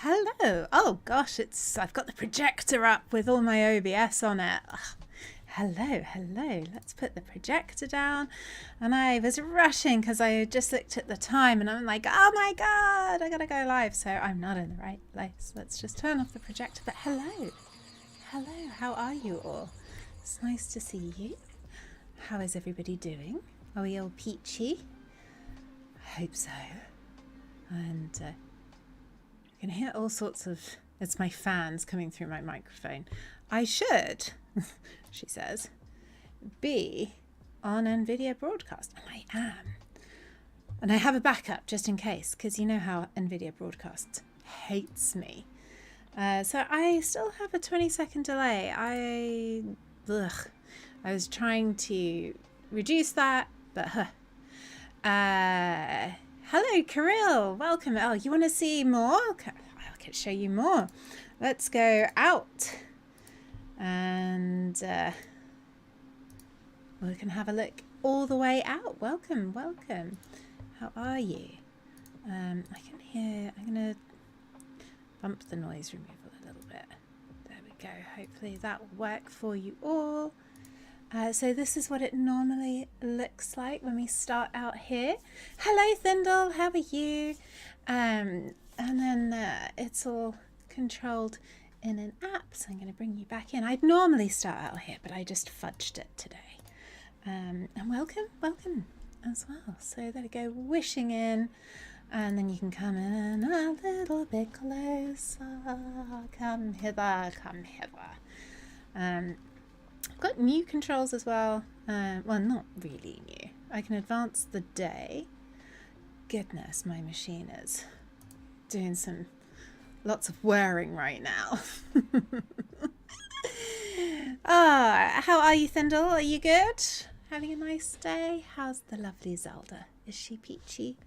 Hello. Oh gosh, I've got the projector up with all my OBS on it. Ugh. Hello. Let's put the projector down. And I was rushing because I just looked at the time and I'm like, oh my God, I gotta go live. So I'm not in the right place. Let's just turn off the projector. But hello, how are you all? It's nice to see you. How is everybody doing? Are we all peachy? I hope so. And you can hear all sorts of, it's my fans coming through my microphone. I should, she says, be on NVIDIA broadcast. And I am. And I have a backup just in case, because you know how NVIDIA broadcast hates me. So I still have a 20-second delay. I was trying to reduce that, but hello, Kirill. Welcome. Oh, you want to see more? I can show you more. Let's go out. And we can have a look all the way out. Welcome. How are you? I can hear, I'm going to bump the noise removal a little bit. There we go. Hopefully that will work for you all. So this is what it normally looks like when we start out here. Hello, Thindle, how are you? And then it's all controlled in an app, so I'm going to bring you back in. I'd normally start out here, but I just fudged it today. And welcome as well. So there we go, wishing in, and then you can come in a little bit closer. Come hither. I've got new controls as well. Well, not really new. I can advance the day. Goodness, my machine is doing lots of whirring right now. How are you, Thindle? Are you good? Having a nice day? How's the lovely Zelda? Is she peachy?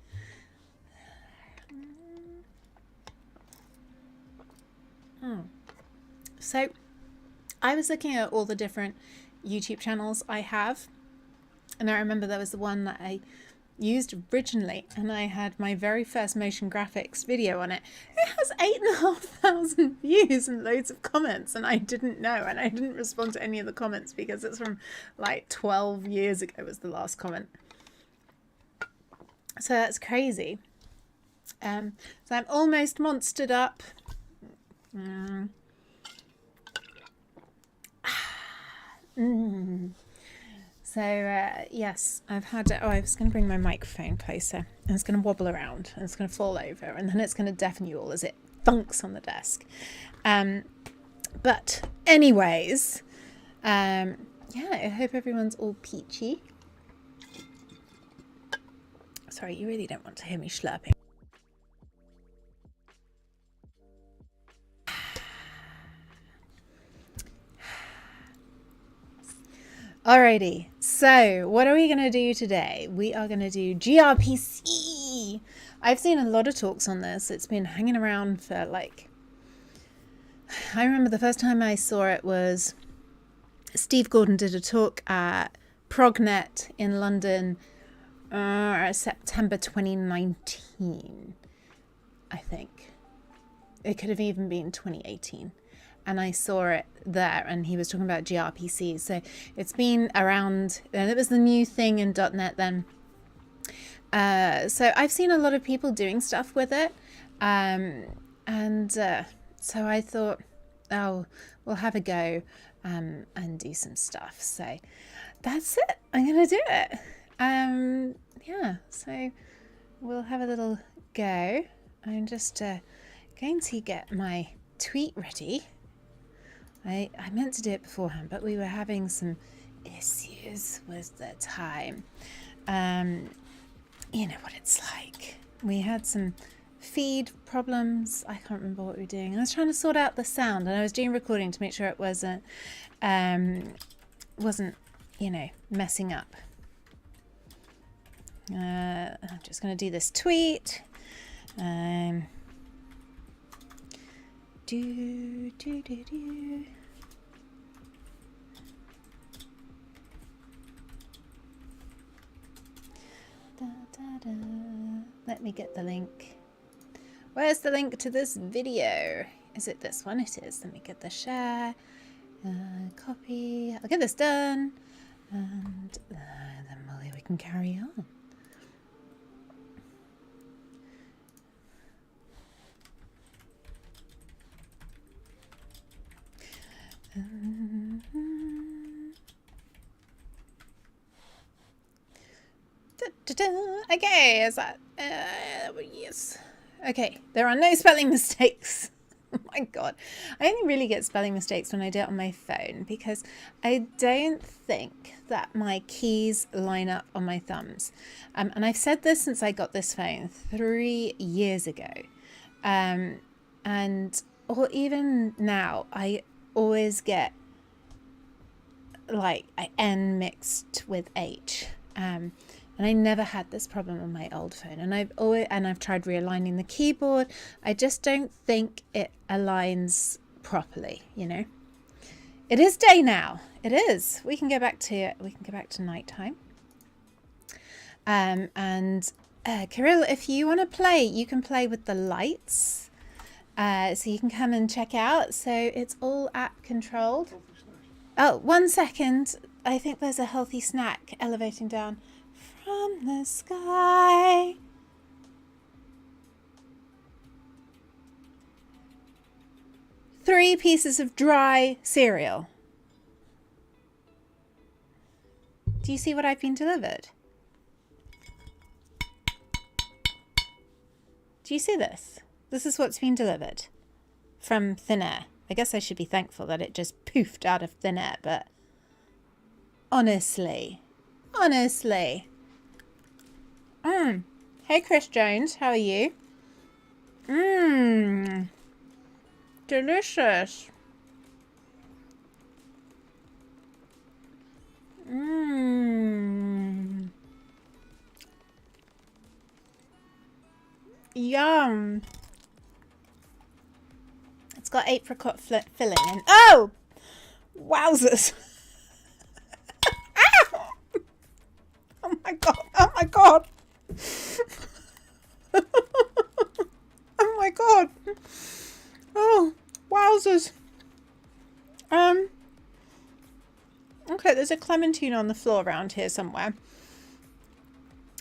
So I was looking at all the different YouTube channels I have, and I remember there was the one that I used originally, and I had my very first motion graphics video on it. It has 8,500 views and loads of comments, and I didn't know, and I didn't respond to any of the comments because it's from like 12 years ago was the last comment. So that's crazy. So I'm almost monstered up. So yes, I've had it. Oh, I was going to bring my microphone closer, and it's going to wobble around, and it's going to fall over, and then it's going to deafen you all as it thunks on the desk. But anyways, yeah, I hope everyone's all peachy. Sorry, you really don't want to hear me slurping. Alrighty, so what are we going to do today? We are going to do gRPC. I've seen a lot of talks on this. It's been hanging around for like, I remember the first time I saw it was Steve Gordon did a talk at ProgNet in London, September 2019, I think. It could have even been 2018. And I saw it there, and he was talking about gRPC. So it's been around, and it was the new thing in .NET then. So I've seen a lot of people doing stuff with it. So I thought, oh, we'll have a go and do some stuff. So that's it. I'm going to do it. Yeah, so we'll have a little go. I'm just going to get my tweet ready. I meant to do it beforehand, but we were having some issues with the time. You know what it's like. We had some feed problems. I can't remember what we were doing. I was trying to sort out the sound, and I was doing recording to make sure it wasn't, you know, messing up. I'm just going to do this tweet. Do. Da, da, da. Let me get the link. Where's the link to this video? Is it this one? It is. Let me get the share. Copy. I'll get this done. And then we can carry on. Okay, is that yes. Okay, there are no spelling mistakes. Oh my god, I only really get spelling mistakes when I do it on my phone because I don't think that my keys line up on my thumbs. And I've said this since I got this phone 3 years ago, or even now, I always get like N mixed with H. And I never had this problem on my old phone. And I've tried realigning the keyboard. I just don't think it aligns properly, you know. It is day now. It is. We can go back to nighttime. Kirill, if you want to play, you can play with the lights. So you can come and check out. So it's all app controlled. Oh, 1 second. I think there's a healthy snack elevating down from the sky. Three pieces of dry cereal. Do you see what I've been delivered? Do you see this? This is what's been delivered from thin air. I guess I should be thankful that it just poofed out of thin air, but honestly. Hey, Chris Jones, how are you? Delicious. Yum. It's got apricot filling in. Oh! Wowzers. Oh my god. Oh my god. Oh my god. Oh, wowzers. Okay, there's a clementine on the floor around here somewhere.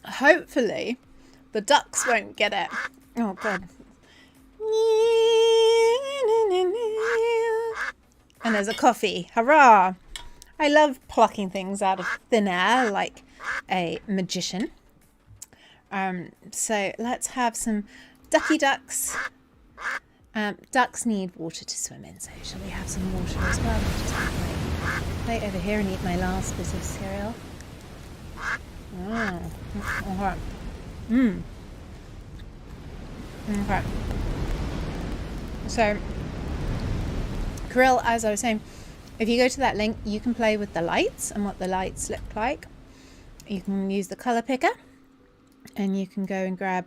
Hopefully the ducks won't get it. Oh god. And there's a coffee. Hurrah! I love plucking things out of thin air like a magician. So let's have some ducky ducks. Ducks need water to swim in, so shall we have some water as well? I'll just put my plate over here and eat my last bit of cereal. Oh, okay. Okay. So, Kirill, as I was saying, if you go to that link, you can play with the lights and what the lights look like. You can use the color picker and you can go and grab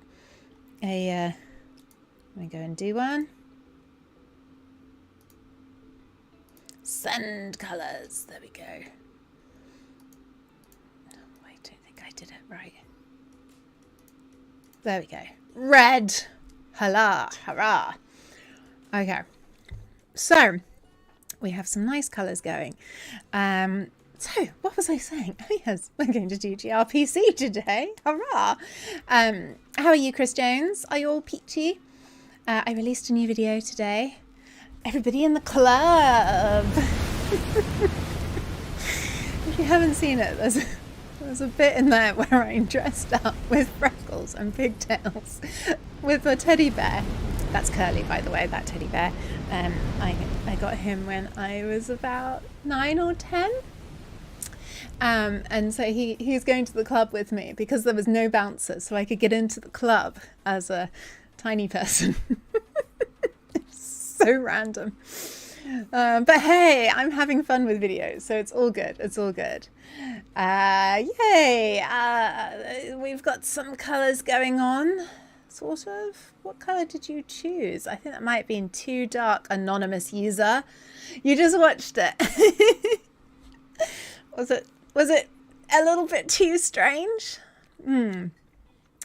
a, let me go and do one. Sand colors. There we go. Oh, I don't think I did it right. There we go. Red. Hurrah. Hurrah. Okay. So, we have some nice colours going. So, what was I saying? Oh yes, we're going to do gRPC today. Hurrah! How are you, Chris Jones? Are you all peachy? I released a new video today. Everybody in the club! If you haven't seen it, there's a bit in there where I'm dressed up with freckles and pigtails with a teddy bear. That's Curly, by the way, that teddy bear. I got him when I was about 9 or 10. And so he's going to the club with me because there was no bouncer, so I could get into the club as a tiny person. It's so random. But hey, I'm having fun with videos, so it's all good. It's all good. Yay! We've got some colors going on, sort of. What color did you choose? I think that might have been too dark, anonymous user. You just watched it. Was it a little bit too strange?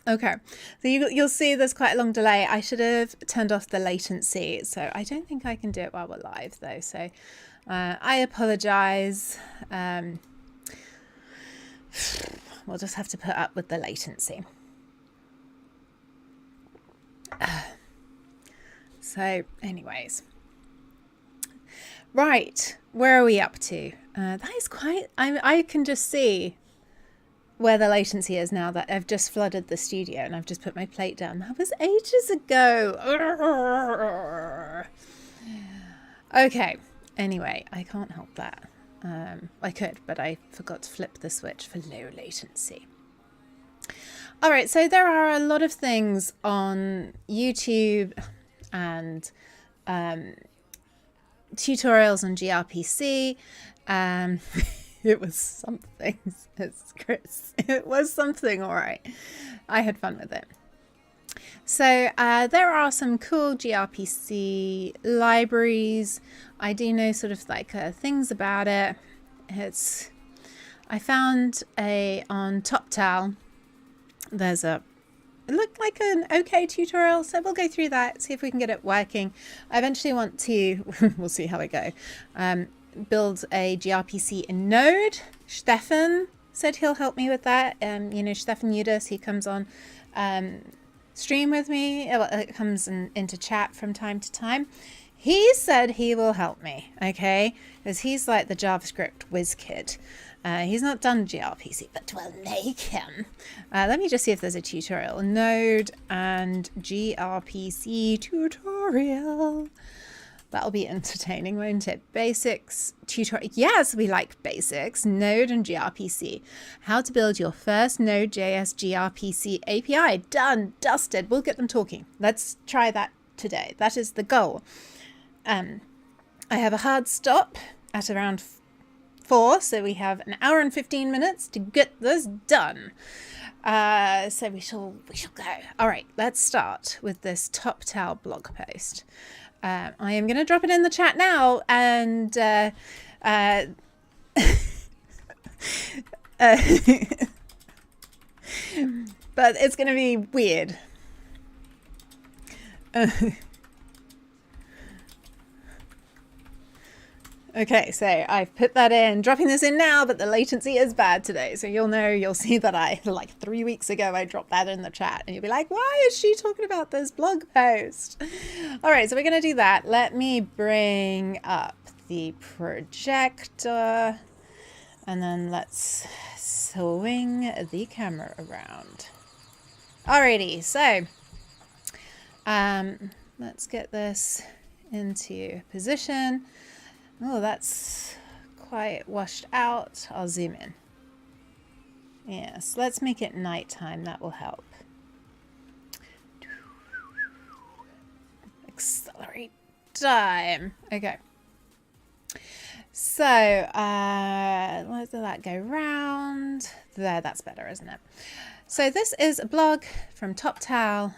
Okay, so you'll see there's quite a long delay. I should have turned off the latency, so I don't think I can do it while we're live though, so I apologize. We'll just have to put up with the latency. So anyways, right, where are we up to? That is quite, I can just see where the latency is now that I've just flooded the studio and I've just put my plate down. That was ages ago. Okay, anyway, I can't help that. I could, but I forgot to flip the switch for low latency. All right, so there are a lot of things on YouTube and tutorials on gRPC. It was something, it's Chris. It was something, all right. I had fun with it. So there are some cool gRPC libraries. I do know sort of like things about it. I found on TopTal, there's it looked like an okay tutorial, so we'll go through that, see if we can get it working. I eventually want to, we'll see how it go, build a gRPC in Node. Stefan said he'll help me with that. You know, Stefan Udis, he comes on stream with me. It comes into chat from time to time. He said he will help me, okay? Because he's like the JavaScript whiz kid. He's not done gRPC, but we'll make him. Let me just see if there's a tutorial. Node and gRPC tutorial. That'll be entertaining, won't it? Basics tutorial. Yes, we like basics. Node and gRPC. How to build your first Node.js gRPC API. Done, dusted. We'll get them talking. Let's try that today. That is the goal. I have a hard stop at around 4, so we have an hour and 15 minutes to get this done. So we shall go. All right, let's start with this TopTal blog post. I am going to drop it in the chat now, and but it's going to be weird. Okay, so I've put that in, dropping this in now, but the latency is bad today. So you'll see that like 3 weeks ago, I dropped that in the chat and you'll be like, why is she talking about this blog post? All right, so we're going to do that. Let me bring up the projector and then let's swing the camera around. Alrighty, so let's get this into position. Oh, that's quite washed out. I'll zoom in. Yes, let's make it nighttime. That will help. Accelerate time. Okay. So, let's let that go round. There, that's better, isn't it? So this is a blog from TopTal.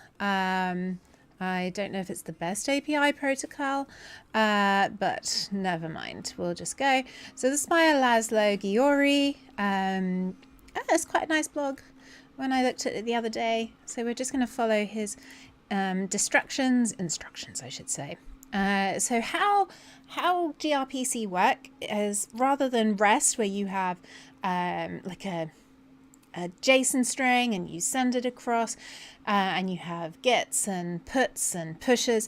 I don't know if it's the best API protocol, but never mind. We'll just go. So this is by Laszlo Giori. It's quite a nice blog when I looked at it the other day. So we're just going to follow his instructions, I should say. So how gRPC work is rather than REST, where you have like a JSON string and you send it across and you have gets and puts and pushes.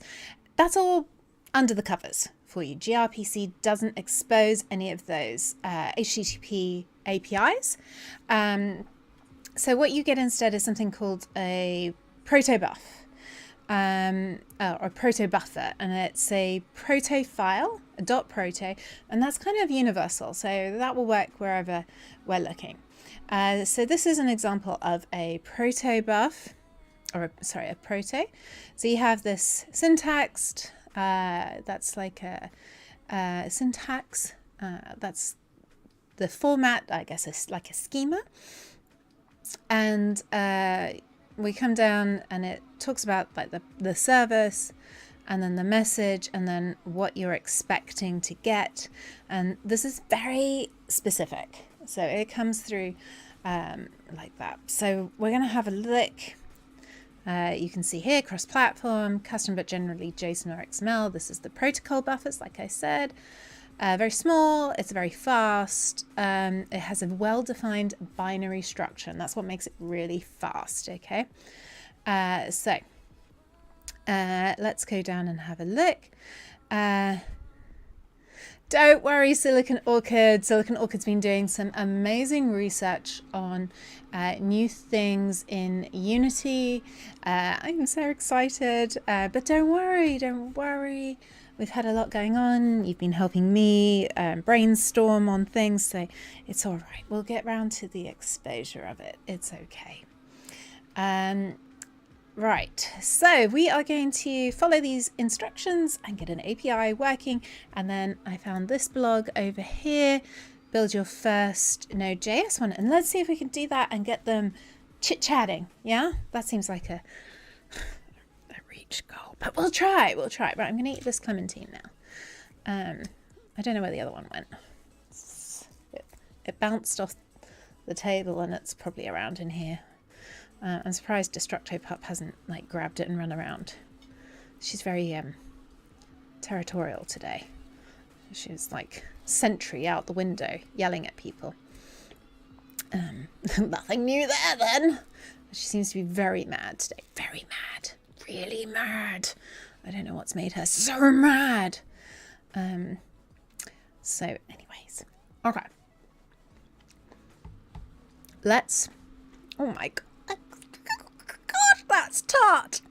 That's all under the covers for you. gRPC doesn't expose any of those HTTP APIs. So what you get instead is something called a protobuf or proto buffer, and it's a proto file, a .proto, and that's kind of universal. So that will work wherever we're looking. So this is an example of a protobuf, or sorry, a proto. So you have this syntax, that's like syntax. That's the format, I guess, is like a schema. And we come down and it talks about like the service and then the message and then what you're expecting to get. And this is very specific. So it comes through like that. So we're going to have a look. You can see here cross-platform, custom but generally JSON or XML. This is the protocol buffers, like I said. Very small, it's very fast. It has a well-defined binary structure, and that's what makes it really fast, okay? So let's go down and have a look. Don't worry, Silicon Orchid. Silicon Orchid's been doing some amazing research on new things in Unity. I'm so excited, but don't worry. We've had a lot going on. You've been helping me brainstorm on things, so it's all right. We'll get round to the exposure of it. It's okay. Right, so we are going to follow these instructions and get an API working. And then I found this blog over here, build your first Node.js one. And let's see if we can do that and get them chit-chatting. Yeah, that seems like a reach goal, but we'll try. Right, I'm going to eat this clementine now. I don't know where the other one went. It bounced off the table and it's probably around in here. I'm surprised Destructo Pup hasn't like grabbed it and run around. She's very territorial today. She's like sentry out the window yelling at people. Nothing new there then. She seems to be very mad today. Very mad. Really mad. I don't know what's made her so mad. So anyways. Okay. Let's... Oh my god. God, that's tart.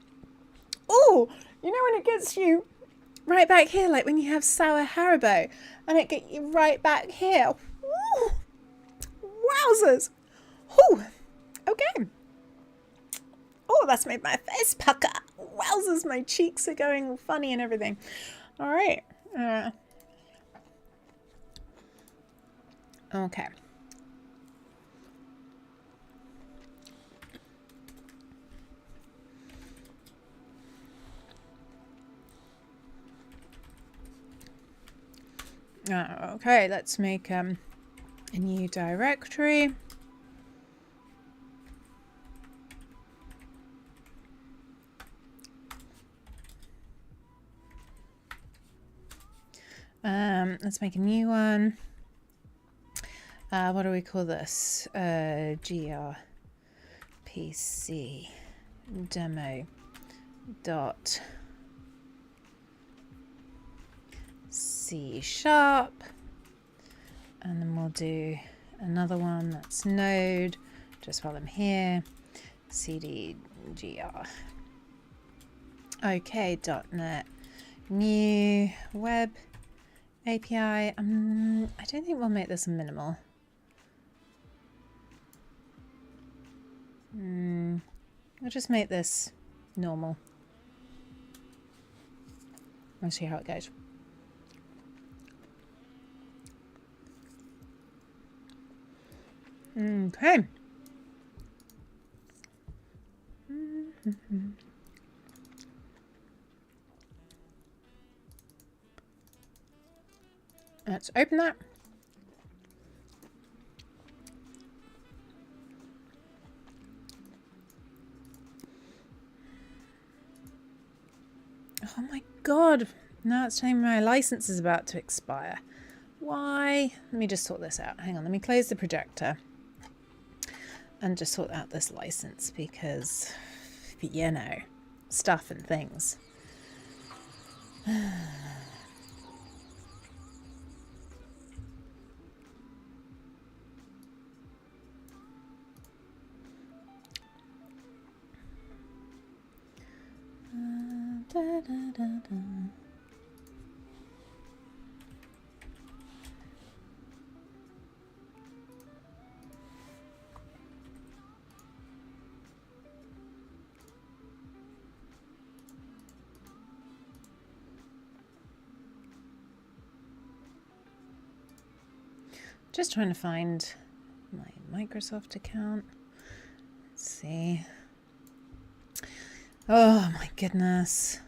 Oh, you know when it gets you right back here, like when you have sour Haribo, and it gets you right back here. Woo. Wowzers. Whew. Okay. Oh, that's made my face pucker. Wowzers, my cheeks are going funny and everything. All right. Okay. Okay, let's make a new directory. Let's make a new one. What do we call this? gRPC demo dot C#, and then we'll do another one that's Node, just while I'm here, cdgr. Okay, .NET new web API. I don't think we'll make this a minimal. I'll just make this normal. I'll see how it goes. Okay. Let's open that. Oh my god. Now it's telling me my license is about to expire. Why? Let me just sort this out. Hang on, let me close the projector and just sort out this license because, you know, stuff and things. Just trying to find my Microsoft account. Let's see. Oh my goodness.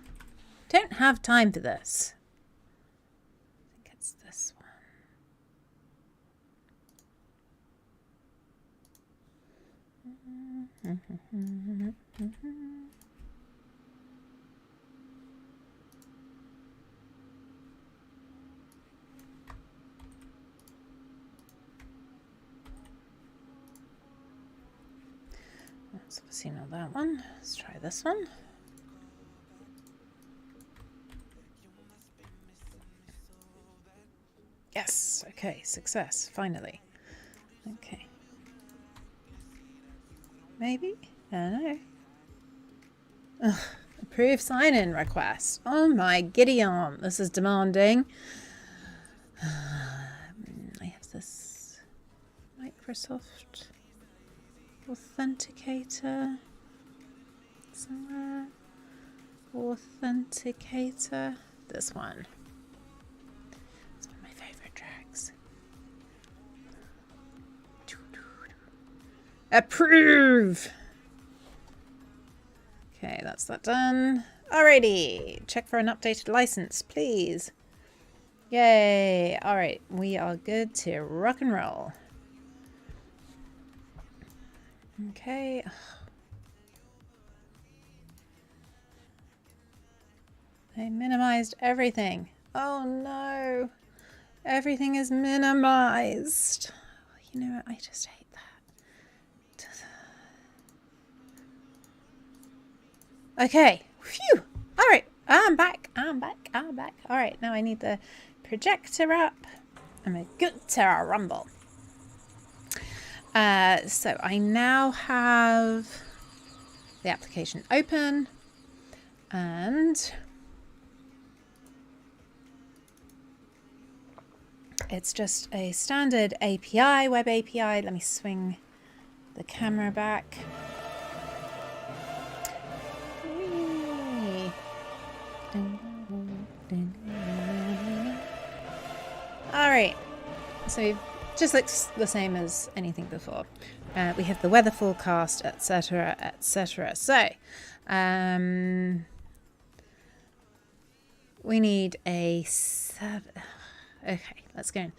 Don't have time for this. I think it's this one. That's obviously not that one. Let's try this one. Yes, okay, success, finally. Okay. Maybe? I don't know. Ugh, approve sign-in request. Oh my giddy aunt, this is demanding. I have this Microsoft Authenticator somewhere. Authenticator. This one. It's one of my favorite tracks. Approve! Okay, that's that done. Alrighty, check for an updated license, please. Yay! Alright, we are good to rock and roll. Okay. I minimized everything. Oh no! Everything is minimized. You know what? I just hate that. Okay. Phew! Alright. I'm back. Alright, now I need the projector up. And we're good to rumble. So I now have the application open. And it's just a standard API, web API. Let me swing the camera back. Alright, so it just looks the same as anything before. We have the weather forecast, etc., etc. So, we need a okay, let's go in.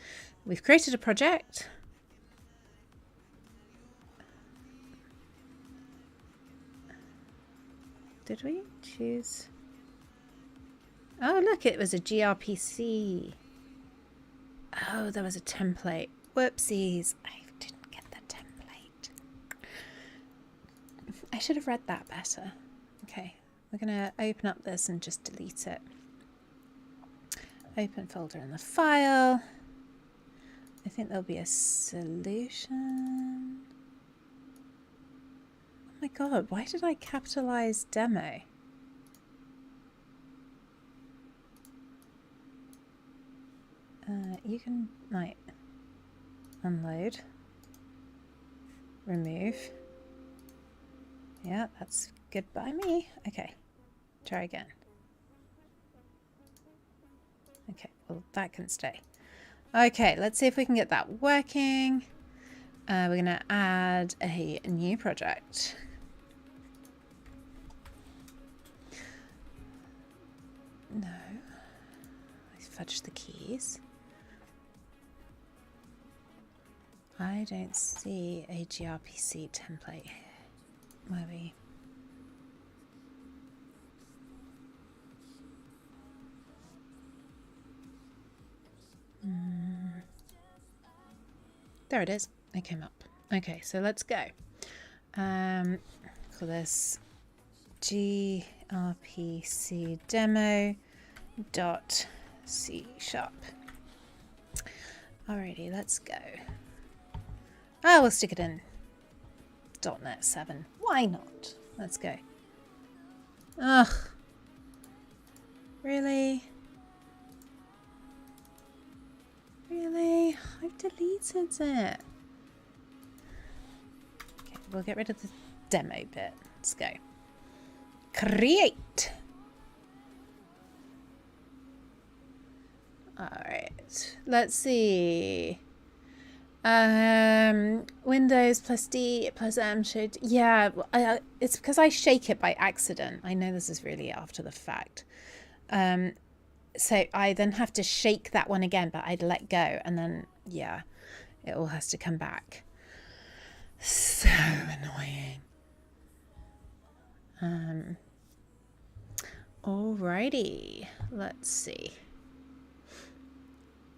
We've created a project. Did we choose? Oh, look, it was a gRPC. Oh, there was a template. Whoopsies. I didn't get the template. I should have read that better. Okay, we're going to open up this and just delete it. Open folder in the file. I think there'll be a solution. Oh my god, why did I capitalize demo? You can, like, unload, remove. Yeah, that's good by me. Okay, try again. Okay, well, that can stay. Okay, let's see if we can get that working. We're going to add a new project. No. I fudged the keys. I don't see a gRPC template here. Where are we? There it is. It came up. Okay, so let's go. Call this gRPC demo .c#. Alrighty, let's go. Oh, we'll stick it in .NET 7. Why not? Let's go. Ugh. Really? Really? I've deleted it. Okay, we'll get rid of the demo bit. Let's go. Create. Alright. Let's see. Windows plus D plus M should, yeah, it's because I shake it by accident. I know this is really after the fact. So I then have to shake that one again, but I'd let go, and then, yeah, it all has to come back. So annoying. Alrighty, let's see.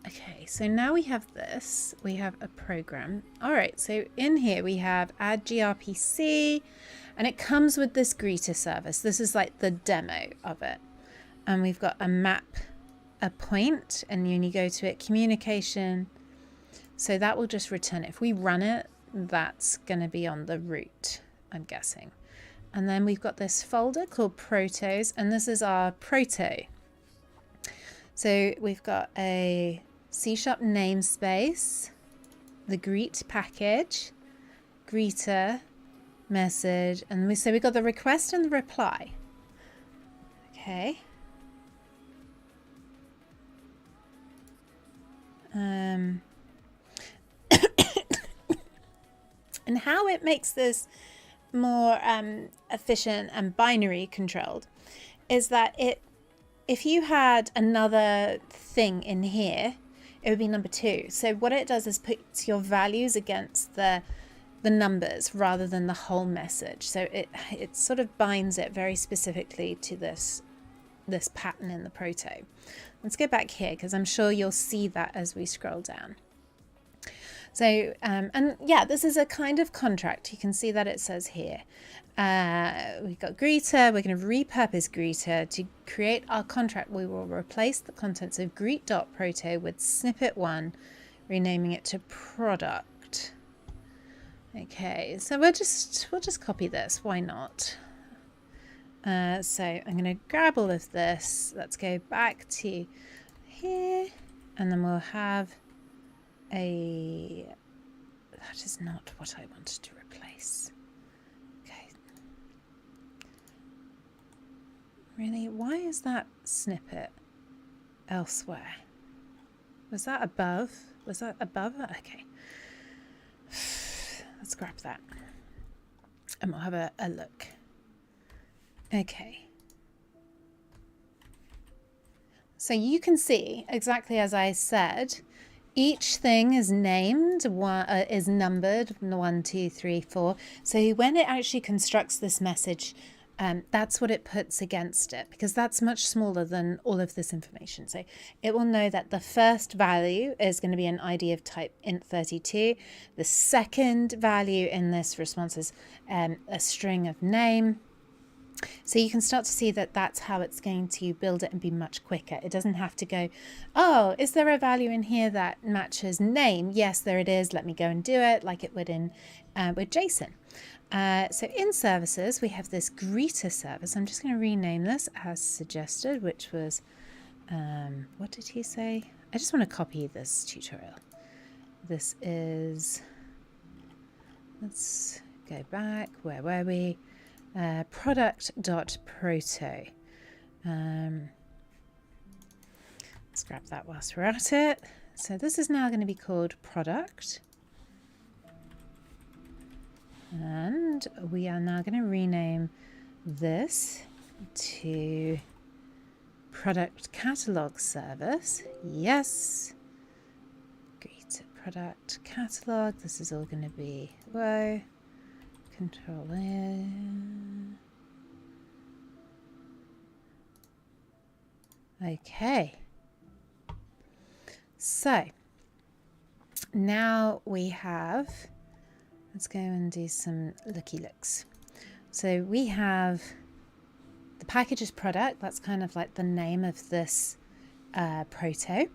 Okay, so now we have this. We have a program. All right, so in here we have add gRPC, and it comes with this greeter service. This is like the demo of it. And we've got a map, a point, and when you go to it, communication. So that will just return it. If we run it, that's going to be on the root, I'm guessing. And then we've got this folder called protos, and this is our proto. So we've got a C# namespace, the greet package, greeter, message, and so we've got the request and the reply. Okay. And how it makes this more efficient and binary controlled is that if you had another thing in here, it would be number 2. So what it does is puts your values against the numbers rather than the whole message. So it sort of binds it very specifically to this pattern in the proto. Let's go back here because I'm sure you'll see that as we scroll down. So, and yeah, this is a kind of contract. You can see that it says here. We've got greeter. We're going to repurpose greeter to create our contract. We will replace the contents of greet.proto with snippet 1, renaming it to product. Okay, so we'll just copy this. Why not? So I'm going to grab all of this. Let's go back to here, and then we'll have that is not what I wanted to replace. Okay. Really? Why is that snippet elsewhere? Was that above? Was that above? Okay. Let's grab that. And we'll have a look. Okay. So you can see, exactly as I said, each thing is named, is numbered 1, 2, 3, 4. So when it actually constructs this message, that's what it puts against it, because that's much smaller than all of this information. So it will know that the first value is going to be an ID of type int32. The second value in this response is a string of name. So you can start to see that that's how it's going to build it and be much quicker. It doesn't have to go, oh, is there a value in here that matches name? Yes, there it is. Let me go and do it like it would in with JSON. So in services, we have this greeter service. I'm just going to rename this as suggested, which was, what did he say? I just want to copy this tutorial. This is, let's go back. Where were we? Product.proto. Let's grab that whilst we're at it. So this is now going to be called product. And we are now going to rename this to product catalog service. Yes. Greet product catalog. This is all going to be, whoa. Control in. Okay. So now we have, let's go and do some looky looks. So we have the packages product. That's kind of like the name of this proto.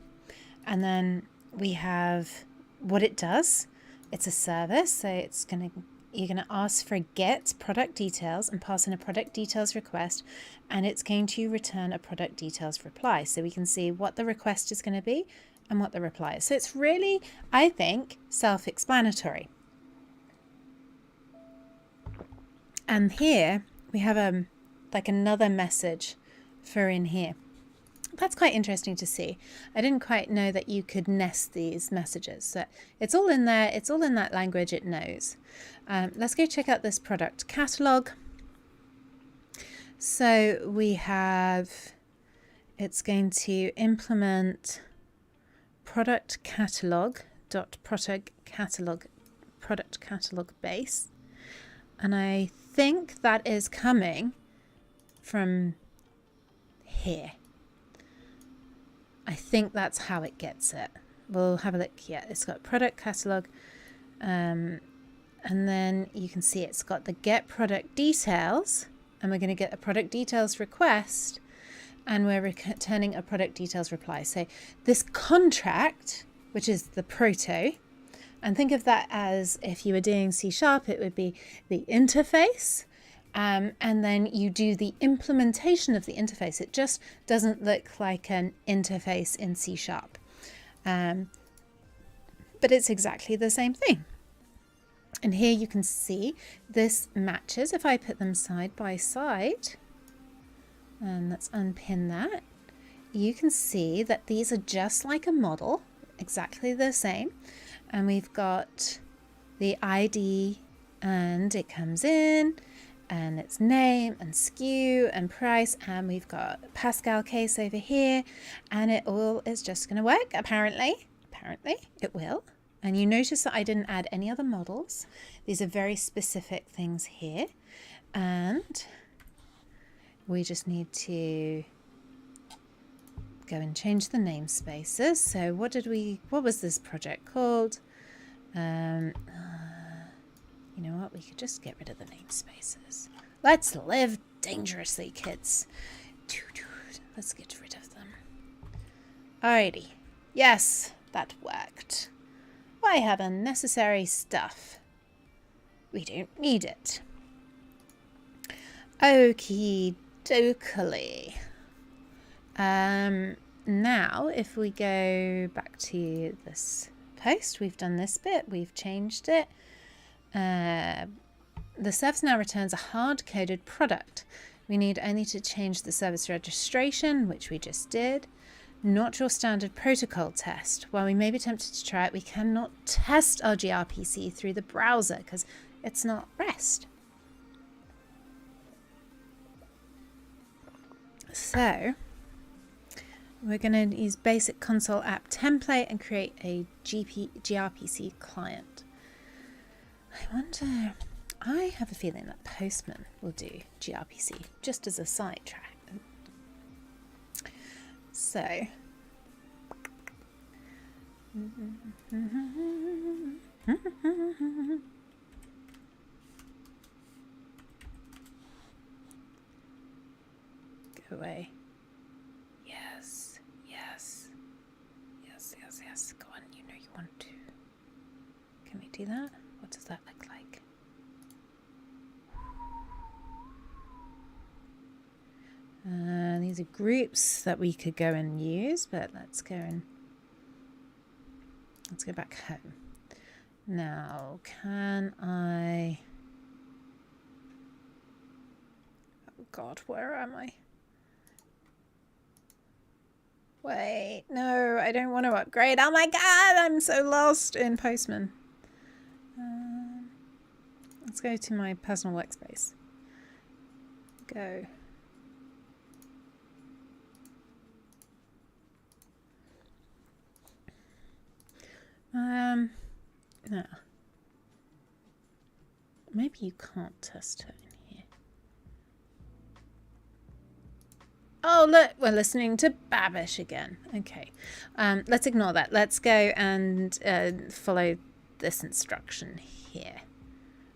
And then we have what it does. It's a service. So it's going to, you're going to ask for a get product details and pass in a product details request, and it's going to return a product details reply. So we can see what the request is going to be and what the reply is. So it's really, I think, self-explanatory. And here we have like another message for in here. that's quite interesting to see. I didn't quite know that you could nest these messages. So it's all in there. It's all in that language it knows. Let's go check out this product catalog. So we have, it's going to implement product catalog product catalog base. And I think that is coming from here. I think that's how it gets it. We'll have a look. Yeah, it's got product catalog, and then you can see it's got the get product details, and we're going to get a product details request, and we're returning a product details reply. So this contract, which is the proto, and think of that as if you were doing C#, it would be the interface. And then you do the implementation of the interface. It just doesn't look like an interface in C#. But it's exactly the same thing. And here you can see this matches. If I put them side by side, and let's unpin that, you can see that these are just like a model, exactly the same. And we've got the ID, and it comes in, and its name and SKU and price, and we've got Pascal case over here, and it all is just going to work. Apparently it will. And you notice that I didn't add any other models. These are very specific things here, and we just need to go and change the namespaces. So what was this project called? You know what? We could just get rid of the namespaces. Let's live dangerously, kids. Let's get rid of them. Alrighty. Yes, that worked. Why have unnecessary stuff? We don't need it. Okie dokie. Now, if we go back to this post, we've done this bit, we've changed it. The service now returns a hard-coded product. We need only to change the service registration, which we just did. Not your standard protocol test. While we may be tempted to try it, we cannot test our gRPC through the browser because it's not REST. So we're going to use basic console app template and create a gRPC client. I wonder, I have a feeling that Postman will do gRPC just as a sidetrack. So, go away. Yes. Go on, you know you want to. Can we do that? What does that look like? These are groups that we could go and use, but let's go back home. Now, can I... Oh God, where am I? Wait, no, I don't want to upgrade. Oh my God, I'm so lost in Postman. Let's go to my personal workspace. Go. No. Maybe you can't test her in here. Oh, look, we're listening to Babish again. Okay. Let's ignore that. Let's go and follow this instruction here.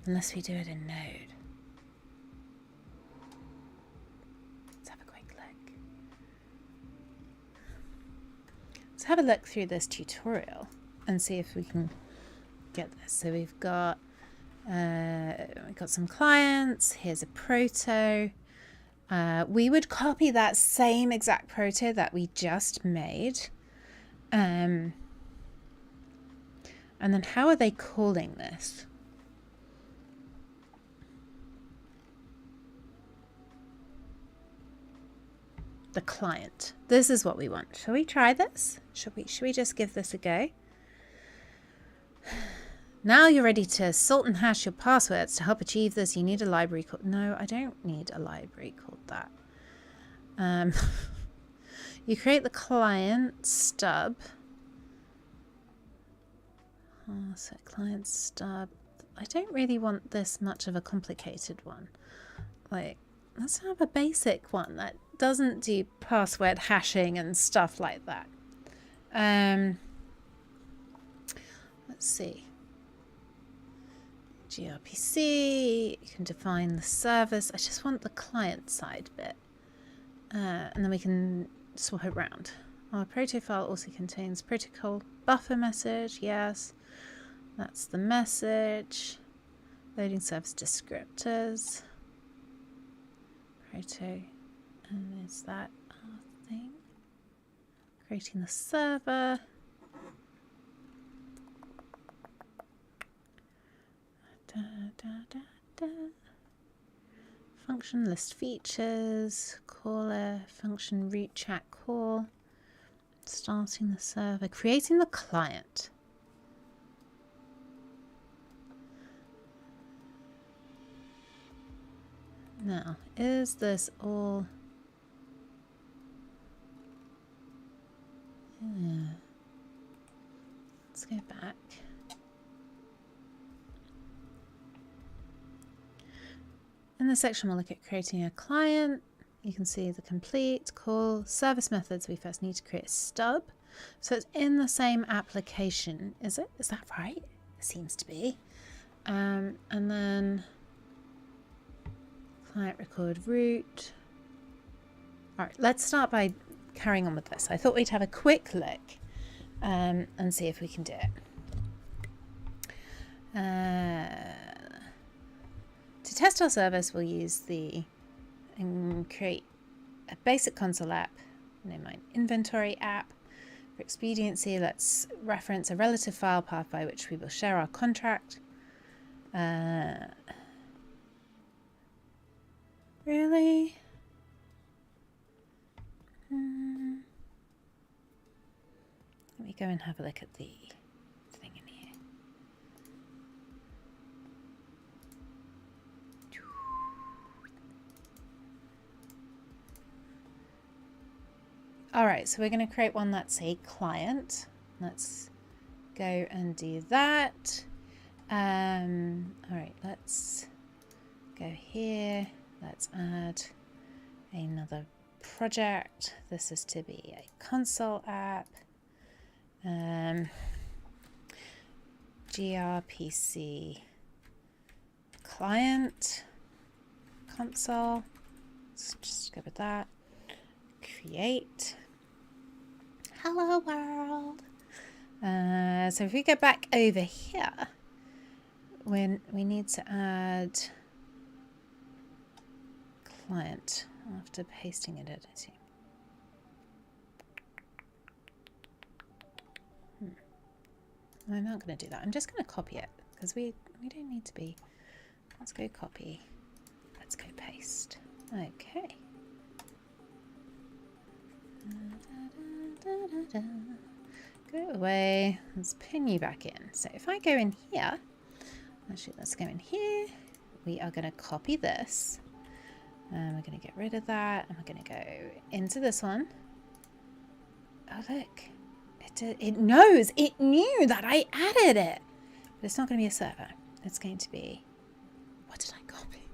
Unless we do it in Node. Let's have a quick look. Let's have a look through this tutorial and see if we can get this. So we've got some clients. Here's a proto. We would copy that same exact proto that we just made. And then how are they calling this? the client. This is what we want. Shall we try this? Should we just give this a go? Now you're ready to sort and hash your passwords. To help achieve this, you need a library called... No, I don't need a library called that. You create the client stub. Oh, so client stub. I don't really want this much of a complicated one. Like, let's have a basic one that doesn't do password hashing and stuff like that. Let's see. gRPC, you can define the service. I just want the client side bit. And then we can swap it around. Our proto file also contains protocol buffer message. Yes, that's the message. Loading service descriptors. Proto, and is that our thing? Creating the server. Da, da, da, da. Function list features, caller, function root chat call, starting the server, creating the client. Now, is this all... Yeah. Let's go back. In this section, we'll look at creating a client. You can see the complete call service methods. We first need to create a stub. So it's in the same application, is it? Is that right? It seems to be. And then client record root. All right, let's start by carrying on with this. I thought we'd have a quick look and see if we can do it. To test our service, we'll use create a basic console app, name mine inventory app. For expediency, let's reference a relative file path by which we will share our contract. Really? Let me go and have a look at the thing in here. All right, so we're going to create one that's a client. Let's go and do that. All right, let's go here. Let's add another project. This is to be a console app. gRPC client console. Let's just go with that. Create. Hello world. So if we go back over here, when we need to add client after pasting it in. I'm not going to do that. I'm just going to copy it because we don't need to be. Let's go copy. Let's go paste. Okay. Go away. Let's pin you back in. So if I go in here, actually let's go in here. We are going to copy this. And we're going to get rid of that. And we're going to go into this one. Oh look. It knows. It knew that I added it. But it's not going to be a server. It's going to be... What did I copy?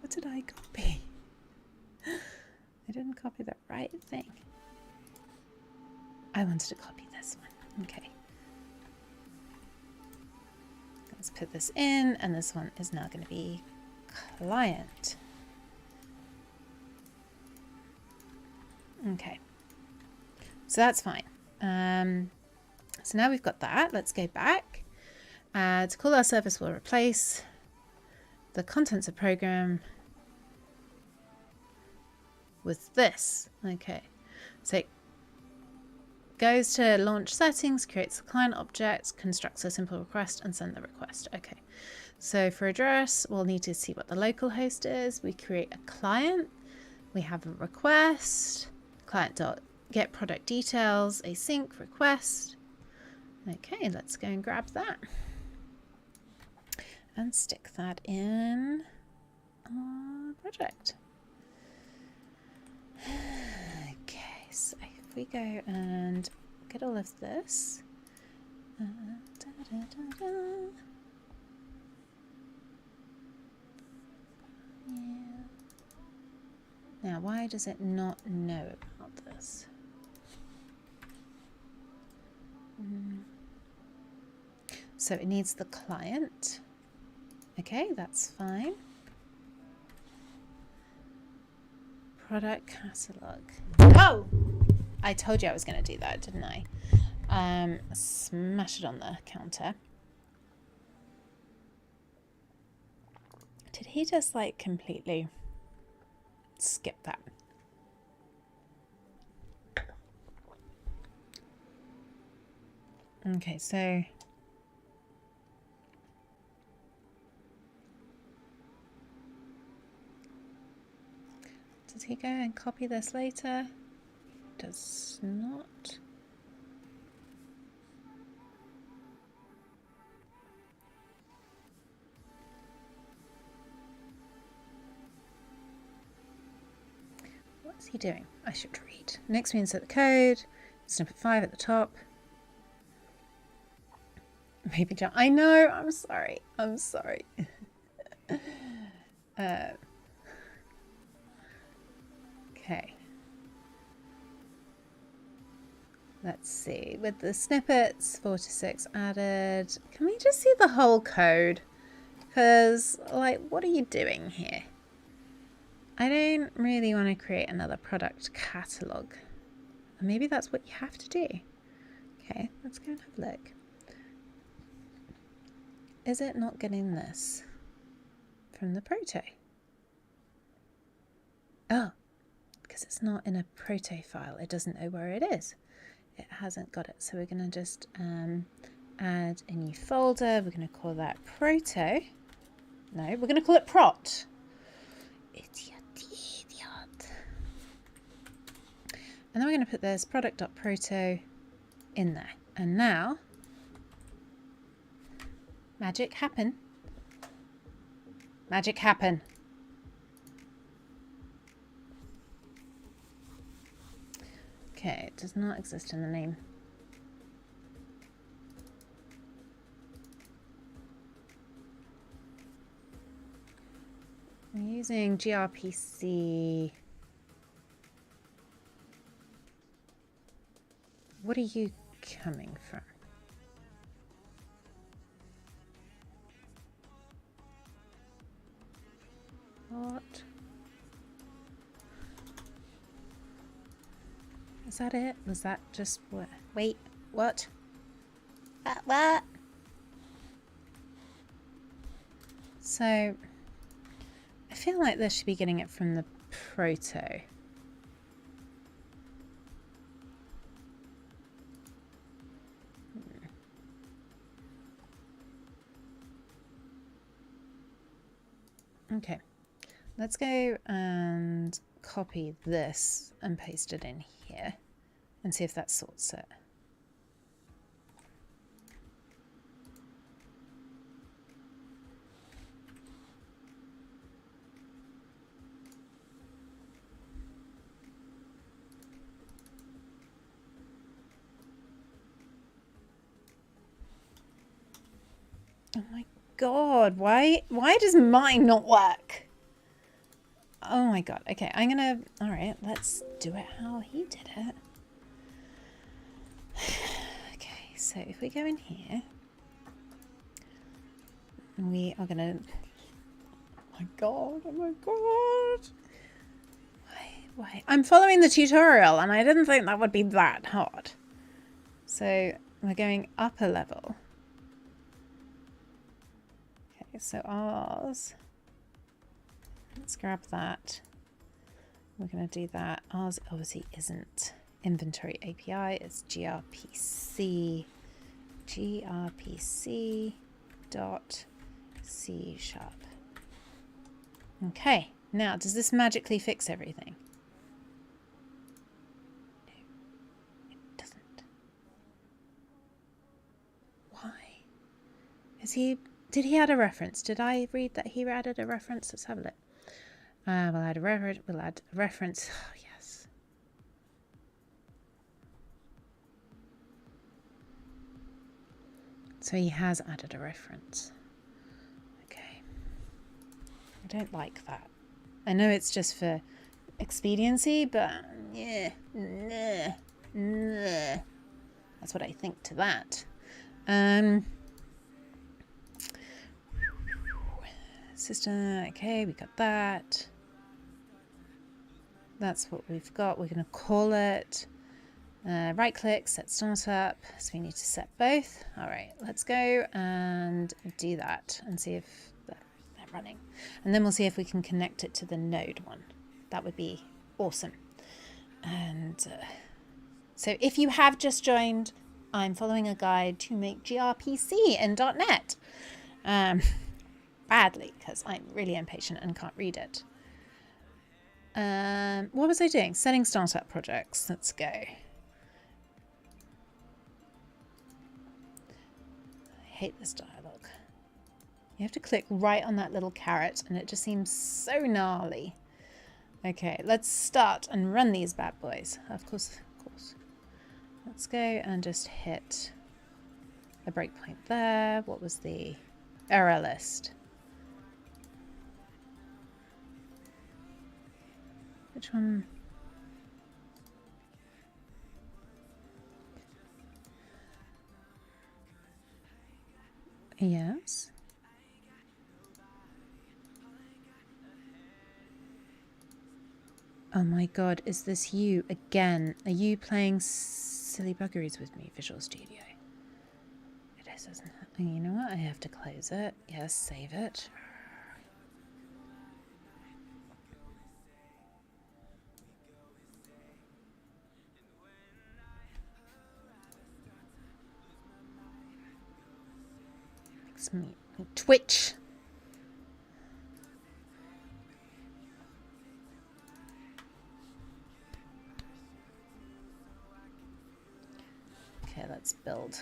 What did I copy? I didn't copy the right thing. I wanted to copy this one. Okay. Let's put this in, and this one is now going to be client. Okay. So that's fine. So now we've got that. Let's go back. To call our service, we'll replace the contents of program with this. Okay. So it goes to launch settings, creates the client object, constructs a simple request, and send the request. Okay. So for address, we'll need to see what the local host is. We create a client. We have a request, client.get product details, async request. Okay, let's go and grab that and stick that in our project. Okay, so if we go and get all of this. Yeah. Now, why does it not know about this? So it needs the client. Okay, that's fine. Product catalog. Oh! I told you I was going to do that, didn't I? Smash it on the counter. Did he just like completely skip that? Okay, so does he go and copy this later? Does not. What's he doing? I should read. Next we insert the code. Snippet 5 at the top. Maybe John. I know. I'm sorry. I'm sorry. Okay. Let's see. With the snippets, 4 to 6 added. Can we just see the whole code? Because, like, what are you doing here? I don't really want to create another product catalog. Maybe that's what you have to do. Okay, let's go and have a look. Is it not getting this from the proto? Oh, because it's not in a proto file. It doesn't know where it is. It hasn't got it. So we're going to just add a new folder. We're going to call that proto. No, we're going to call it prot. Idiot. And then we're going to put this product.proto in there. And now, magic happen. Magic happen. Okay, it does not exist in the name. I'm using gRPC. What are you coming from? What? Is that it? Was that just what? Wait, what? What? So, I feel like this should be getting it from the proto. Okay, let's go and copy this and paste it in here and see if that sorts it. Oh my God, why does mine not work? Oh my God. Okay, all right, let's do it how he did it. Okay, so if we go in here, we are gonna, oh my God. Why? I'm following the tutorial and I didn't think that would be that hard. So we're going up a level. Okay, so ours, let's grab that. We're going to do that. Ours obviously isn't inventory API, it's gRPC dot C#. Okay, now does this magically fix everything? Did he add a reference? Did I read that he added a reference? Let's have a look. We'll add a reference. We'll add a reference. Oh, yes. So he has added a reference. Okay. I don't like that. I know it's just for expediency, but yeah, that's what I think to that. System, okay, we got that. That's what we've got. We're going to call it. Right click, set startup. So we need to set both. All right, let's go and do that and see if they're running. And then we'll see if we can connect it to the node one. That would be awesome. And so if you have just joined, I'm following a guide to make gRPC in .NET. Badly, because I'm really impatient and can't read it. What was I doing? Setting startup projects. Let's go. I hate this dialogue. You have to click right on that little caret and it just seems so gnarly. Okay, let's start and run these bad boys. Of course. Let's go and just hit a breakpoint there. What was the error list? Which one? Yes. Oh my god, is this you again? Are you playing silly buggeries with me, Visual Studio? It is, isn't it? And you know what? I have to close it. Yes, save it. Makes me twitch. Okay, let's build.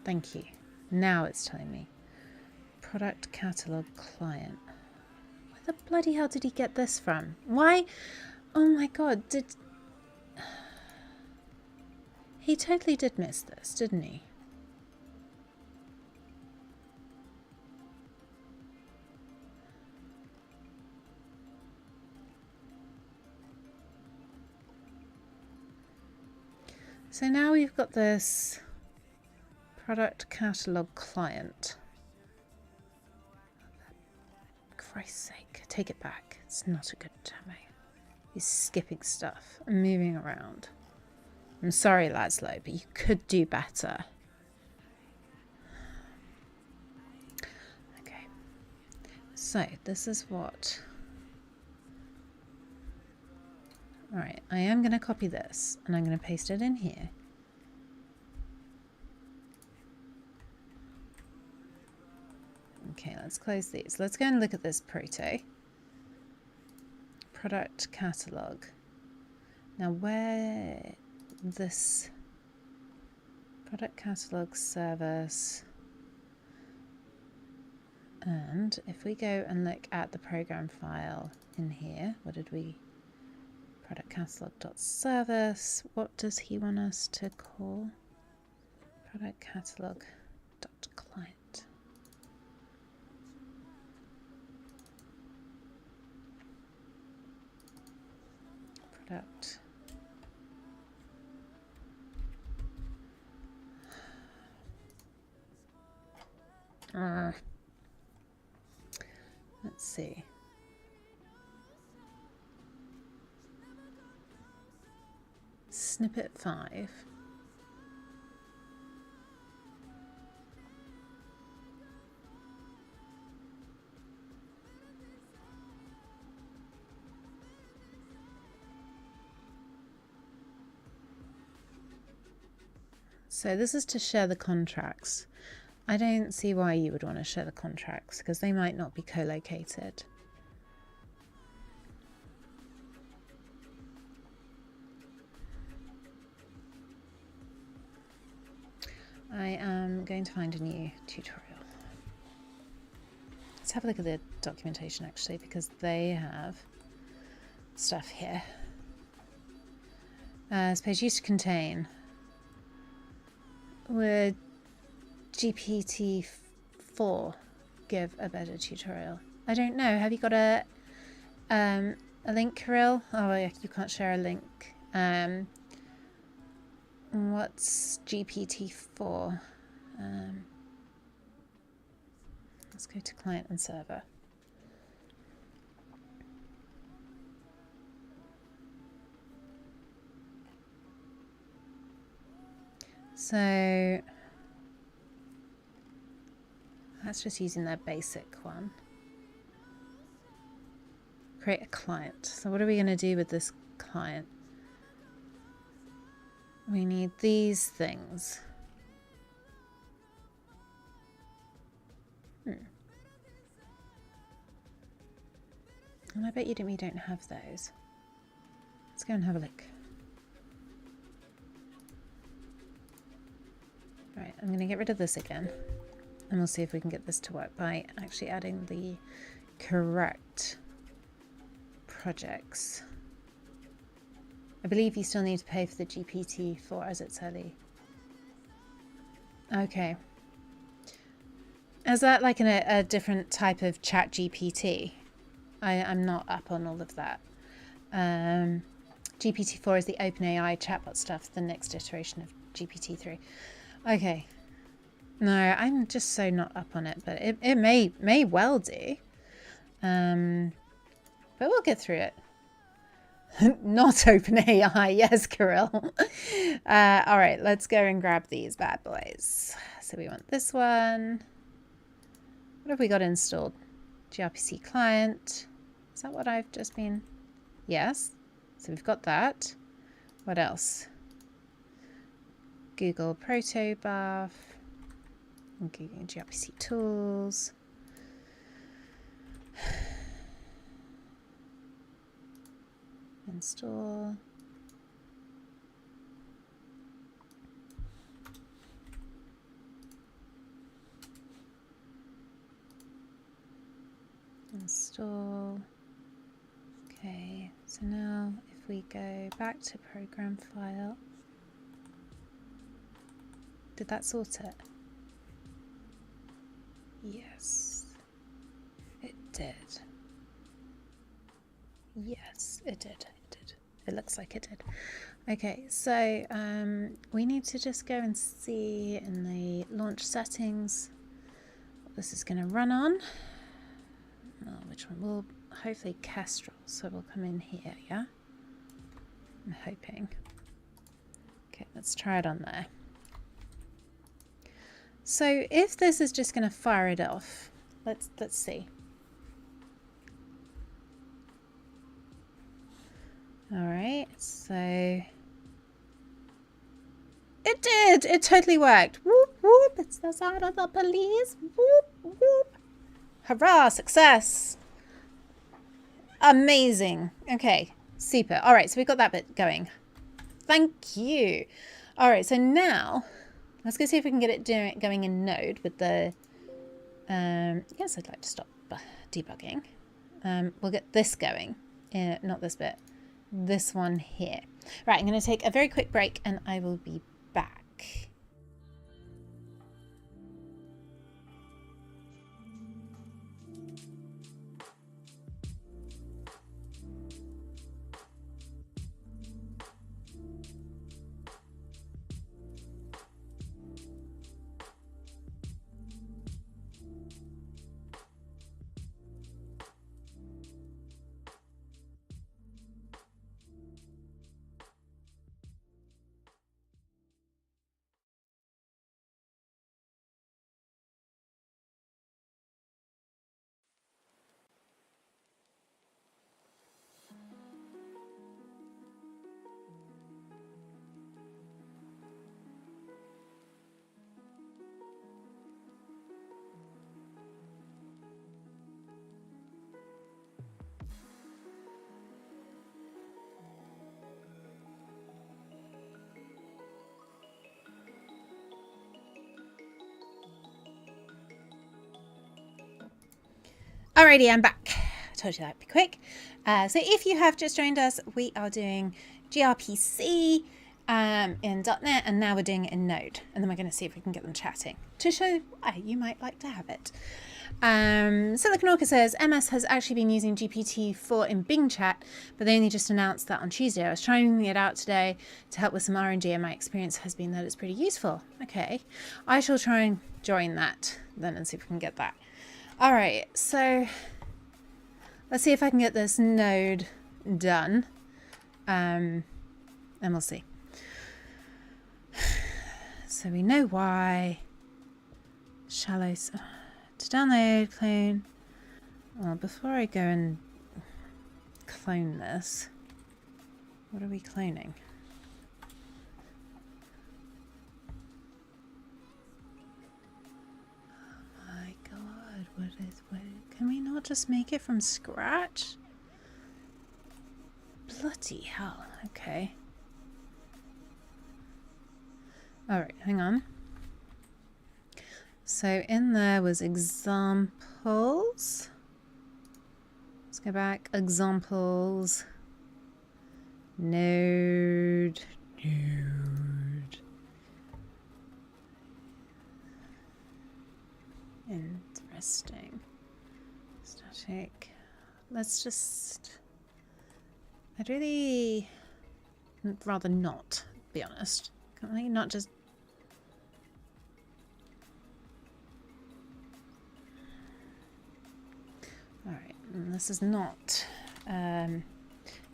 Thank you. Now it's telling me. Product catalog client. Where the bloody hell did he get this from? Why? Oh my god, he totally did miss this, didn't he? So now we've got this product catalog client. For Christ's sake, take it back. It's not a good demo. He's skipping stuff and moving around. I'm sorry, Laszlo, but you could do better. Okay. So this is what... Alright, I am going to copy this and I'm going to paste it in here. Okay, let's close these. Let's go and look at this proto. Product catalog. Now where this product catalog service, and if we go and look at the program file in here, what did we... Product catalog.service. What does he want us to call? Product catalog.client. Product. Let's see. Snippet 5. So this is to share the contracts. I don't see why you would want to share the contracts because they might not be co-located. I am going to find a new tutorial. Let's have a look at the documentation actually, because they have stuff here. I suppose used to contain. Would GPT-4 give a better tutorial? I don't know. Have you got a link, Kirill? Oh, yeah, you can't share a link. What's GPT-4? Let's go to client and server. So that's just using their basic one. Create a client. So what are we going to do with this client? We need these things. And I bet we don't have those. Let's go and have a look. Right, I'm going to get rid of this again. And we'll see if we can get this to work by actually adding the correct projects. I believe you still need to pay for the GPT-4 as it's early. Okay. Is that like a different type of chat GPT? I'm not up on all of that. GPT-4 is the OpenAI chatbot stuff, the next iteration of GPT-3. Okay. No, I'm just so not up on it, but it may well do. But we'll get through it. Not OpenAI, yes, Kirill. All right, let's go and grab these bad boys. So we want this one. What have we got installed? gRPC client. Is that what I've just been? Yes. So we've got that. What else? Google Protobuf. Google gRPC tools. Install. Install. Okay, so now if we go back to program file, did that sort it? Yes, it did. Yes, it did. It did. It looks like it did. Okay, so we need to just go and see in the launch settings what this is going to run on. Oh, which one? Well, hopefully Kestrel, so we'll come in here, yeah? I'm hoping. Okay, let's try it on there. So if this is just going to fire it off, let's see. All right, so it did. It totally worked. Whoop whoop! It's the sound of the police. Whoop whoop! Hurrah! Success! Amazing. Okay, super. All right, so we've got that bit going. Thank you. All right, so now let's go see if we can get it going in Node with the. Yes, I'd like to stop debugging. We'll get this going. Not this bit. This one here. Right, I'm going to take a very quick break and I will be back. Alrighty, I'm back. I told you that'd be quick. So if you have just joined us, we are doing gRPC in .NET, and now we're doing it in Node. And then we're going to see if we can get them chatting to show why you might like to have it. Silicon Orca says, MS has actually been using GPT-4 in Bing Chat, but they only just announced that on Tuesday. I was trying it out today to help with some R&D, and my experience has been that it's pretty useful. Okay, I shall try and join that then and see if we can get that. All right, so let's see if I can get this node done, and we'll see. So we know why. Shallow to download, clone. Well, before I go and clone this, what are we cloning? Oh my god, what can we not just make it from scratch? Bloody hell, okay. Alright, hang on. So in there was examples. Let's go back. Examples. Node. Interesting. Static. Let's just... I'd really rather not, be honest. Can I not just... Alright, this is not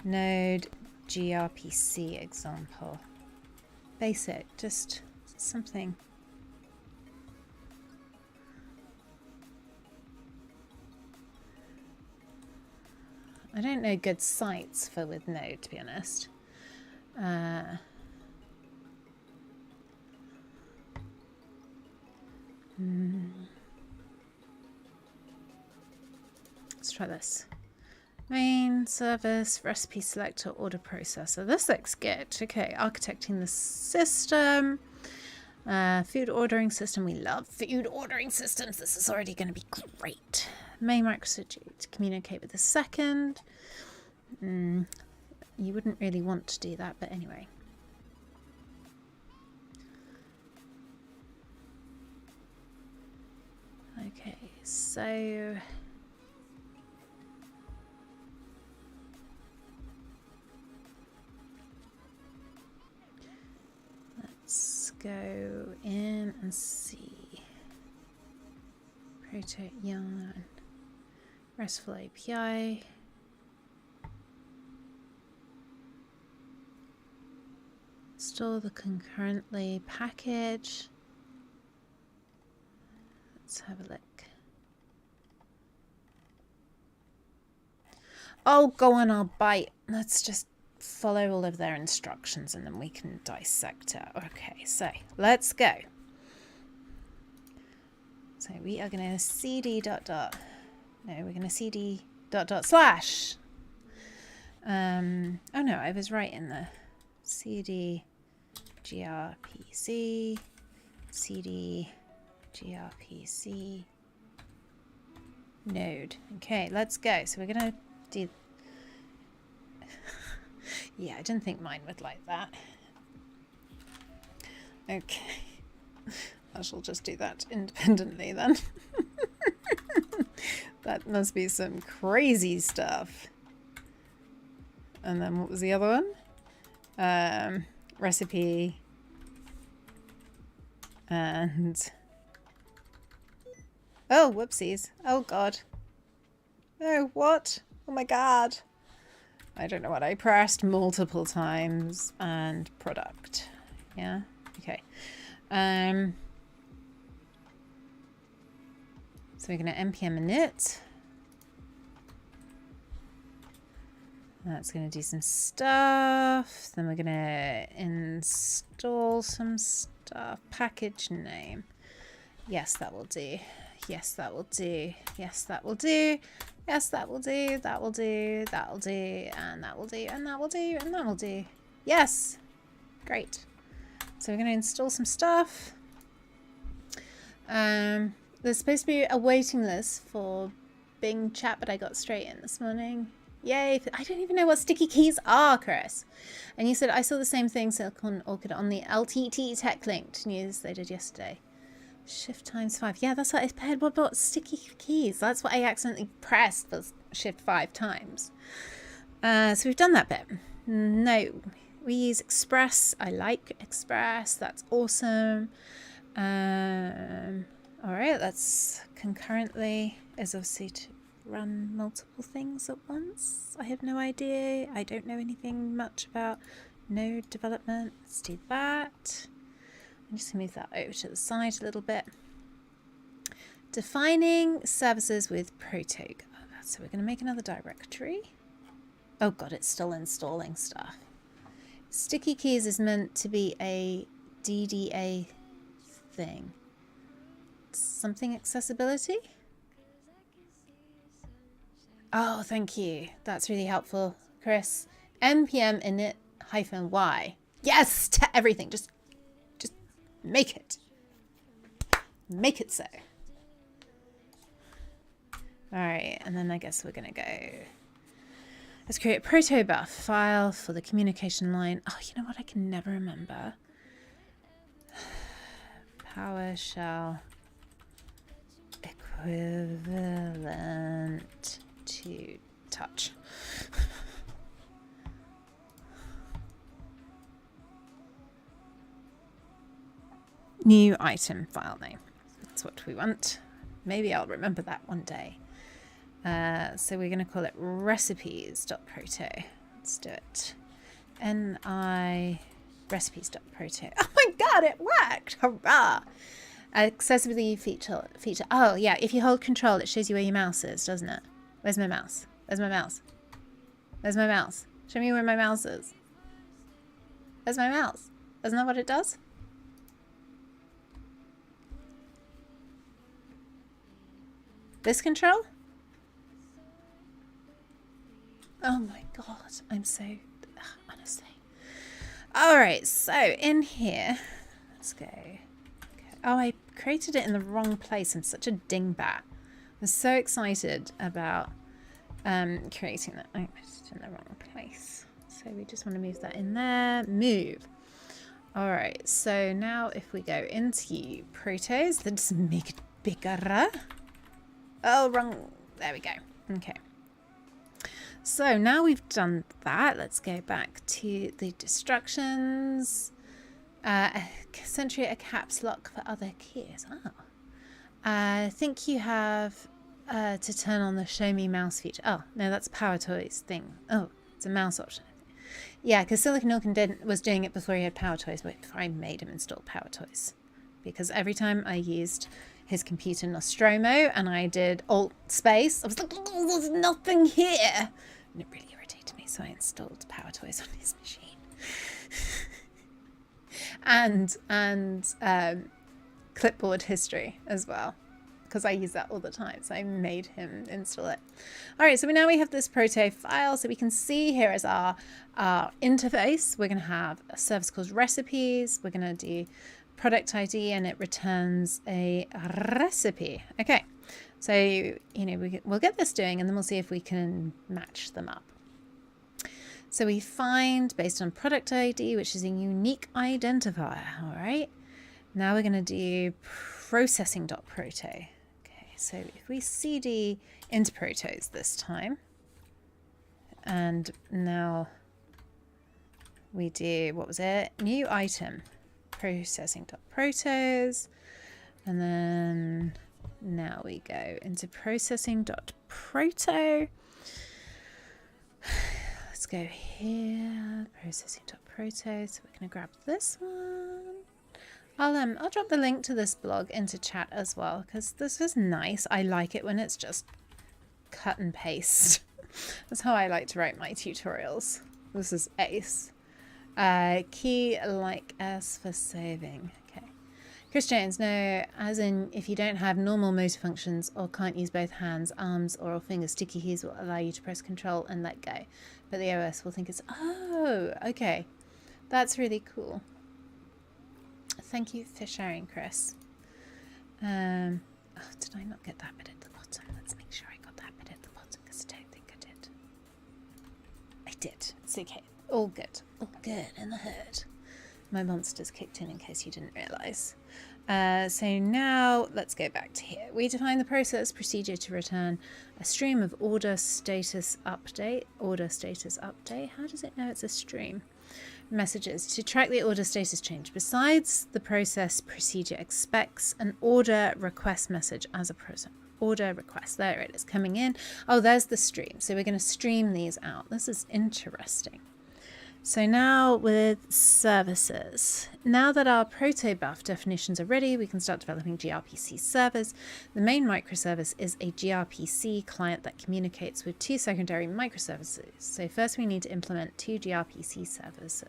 Node gRPC example. Basic, just something. I don't know good sites for with Node, to be honest. Let's try this. Main service, recipe selector, order processor. This looks good. Okay, architecting the system. Food ordering system. We love food ordering systems. This is already going to be great. Main microservice to communicate with the second. You wouldn't really want to do that, but anyway. Okay, so... let's go in and see. Proto yarn, RESTful API. Install the concurrently package. Let's have a look. Oh, go on, I'll bite. Let's just follow all of their instructions and then we can dissect it. Okay, so let's go. So we are going to cd dot dot. No, we're going to cd dot dot slash. Oh no, I was right in the cd gRPC cd gRPC node. Okay, let's go. So we're going to do... yeah, I didn't think mine would like that. Okay. I shall just do that independently then. That must be some crazy stuff. And then what was the other one? Recipe. And... oh, whoopsies. Oh, God. Oh, what? Oh, my God. I don't know what I pressed multiple times. And product. Yeah? Okay. So we're going to npm init. That's going to do some stuff. Then we're going to install some stuff. Package name. Yes, that will do. Yes, that will do. Yes, that will do. Yes, that will do. That will do. That will do. And that will do. And that will do. And that will do. Yes. Great. So we're going to install some stuff. There's supposed to be a waiting list for Bing chat, but I got straight in this morning. Yay. I don't even know what sticky keys are, Chris. And you said, I saw the same thing, Silicon Orchid, on the LTT Tech Linked news they did yesterday. Shift times 5. Yeah, that's what I paired. What about sticky keys? That's what I accidentally pressed, was shift 5 times. So we've done that bit. No, we use Express. I like Express. That's awesome. All right, let's concurrently is obviously to run multiple things at once. I have no idea. I don't know anything much about node development. Let's do that. I'm just going to move that over to the side a little bit. Defining services with Proto. So we're going to make another directory. Oh god, it's still installing stuff. Sticky keys is meant to be a DDA thing. Something accessibility? Oh, thank you. That's really helpful, Chris. npm init -y. Yes, to everything. Just make it. Make it so. All right, and then I guess we're going to go. Let's create a protobuf file for the communication line. Oh, you know what? I can never remember. PowerShell equivalent to touch. New item file name. That's what we want. Maybe I'll remember that one day. So we're going to call it recipes.proto. Let's do it. ni recipes.proto. Oh my god, it worked! Hurrah! Accessibility feature. Oh yeah, if you hold control, it shows you where your mouse is, doesn't it? Where's my mouse? Where's my mouse? Where's my mouse? Show me where my mouse is. Where's my mouse? Isn't that what it does? This control? Oh my god, I'm so, honestly. Alright, so in here, let's go. Okay. Oh, I created it in the wrong place. I'm such a dingbat. I'm so excited about creating that. I put it in the wrong place. So we just want to move that in there. Move. Alright, so now if we go into Protos, let's make it bigger. Oh, wrong. There we go. Okay. So now we've done that. Let's go back to the destructions. Essentially a caps lock for other keys. Oh. I think you have to turn on the show me mouse feature. Oh, no, that's Power Toys thing. Oh, it's a mouse option. Yeah, because Silicon Orchid was doing it before he had Power Toys, but I made him install Power Toys. Because every time I used his computer Nostromo and I did Alt space, I was like, oh, there's nothing here. And it really irritated me, so I installed Power Toys on his machine. and clipboard history as well, because I use that all the time, so I made him install it. All right, so now we have this proto file, so we can see here is our interface. We're going to have a service called recipes. We're going to do product ID, and it returns a recipe. Okay, so we'll get this doing, and then we'll see if we can match them up. So we find based on product ID, which is a unique identifier. All right, now we're going to do processing.proto. Okay, so if we cd into protos this time, and now we do, what was it? New item, processing.protos, and then now we go into processing.proto. Let's go here, processing.proto. So we're going to grab this one. I'll drop the link to this blog into chat as well, because this is nice. I like it when it's just cut and paste. That's how I like to write my tutorials. This is ace. Key like S for saving. Okay. Chris Jones, no, as in if you don't have normal motor functions or can't use both hands, arms, or fingers, sticky keys will allow you to press control and let go. But the OS will think it's, oh, okay. That's really cool. Thank you for sharing, Chris. Oh, did I not get that bit at the bottom? Let's make sure I got that did. It's okay. All good. All good in the hood. My monsters kicked in case you didn't realise. So now let's go back to here. We define the process procedure to return a stream of order status update. Order status update. How does it know it's a stream? Messages to track the order status change. Besides, the process procedure expects an order request message as a process. Order request. There it is coming in. Oh, there's the stream. So we're going to stream these out. This is interesting. So now with services, now that our protobuf definitions are ready, we can start developing gRPC servers. The main microservice is a gRPC client that communicates with two secondary microservices. So first we need to implement two gRPC servers.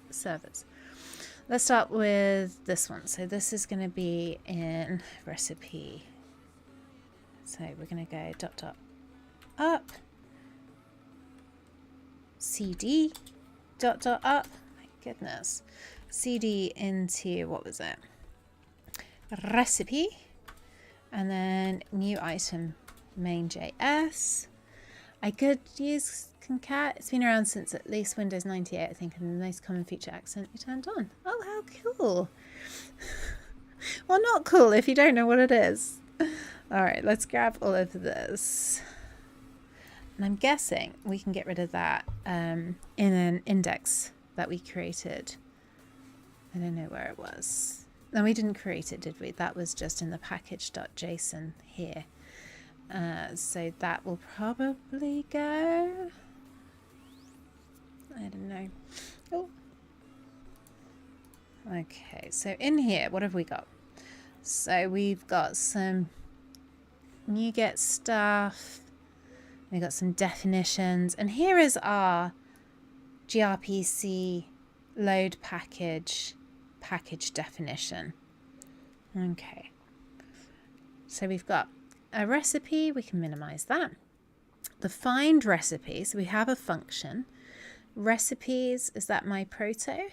Let's start with this one. So this is going to be in recipe. So we're going to go dot up, cd, dot up, my goodness, cd into, what was it, recipe, and then new item main.js. I could use concat. It's been around since at least Windows 98, I think, and the most common feature accidentally turned on. Oh, how cool. Well, not cool if you don't know what it is. All right, let's grab all of this. And I'm guessing we can get rid of that in an index that we created. I don't know where it was. No, we didn't create it, did we? That was just in the package.json here. So that will probably go. I don't know. Oh. Okay, so in here, what have we got? So we've got some NuGet stuff. We've got some definitions. And here is our gRPC load package definition. Okay. So we've got a recipe. We can minimize that. The find recipe. So we have a function. Recipes. Is that my proto?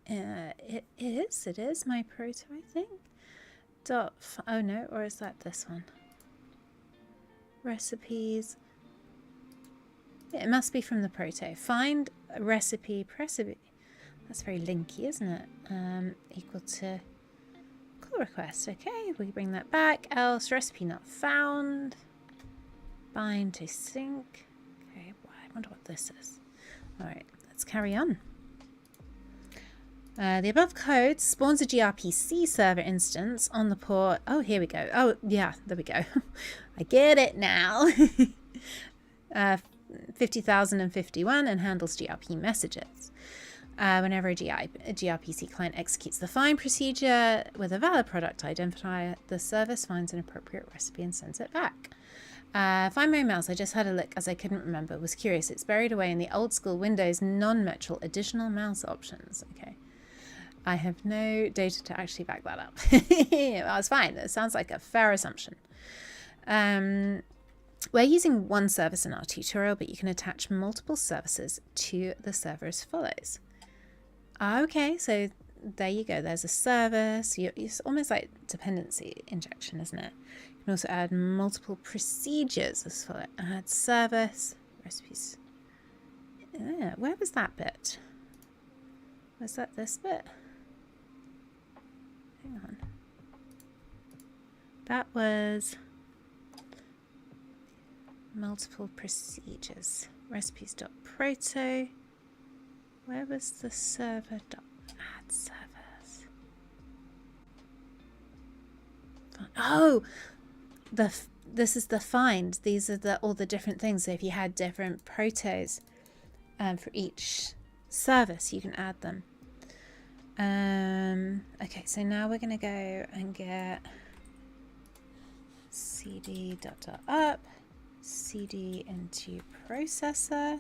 It is my proto, I think. Oh no, or is that this one? Recipes. Yeah, it must be from the proto. Find a recipe, that's very linky, isn't it? Equal to call request. Okay, we bring that back. Else recipe not found. Bind to sync. Okay, I wonder what this is. All right, let's carry on. The above code spawns a gRPC server instance on the port. Oh, here we go. Oh, yeah, there we go. I get it now. 50,051 and handles gRP messages. Whenever a gRPC client executes the find procedure with a valid product identifier, the service finds an appropriate recipe and sends it back. Find my mouse. I just had a look as I couldn't remember. Was curious. It's buried away in the old school Windows non-metral additional mouse options. Okay. I have no data to actually back that up. Well, it's fine. It sounds like a fair assumption. We're using one service in our tutorial, but you can attach multiple services to the server as follows. Okay, so there you go. There's a service. It's almost like dependency injection, isn't it? You can also add multiple procedures as follows. Add service, recipes. Yeah, where was that bit? Was that this bit? Hang on. That was multiple procedures. Recipes.proto. Where was the server.add servers? Oh, this is the find. These are all the different things. So if you had different protos for each service, you can add them. Okay, so now we're going to go and get cd.up, cd into processor.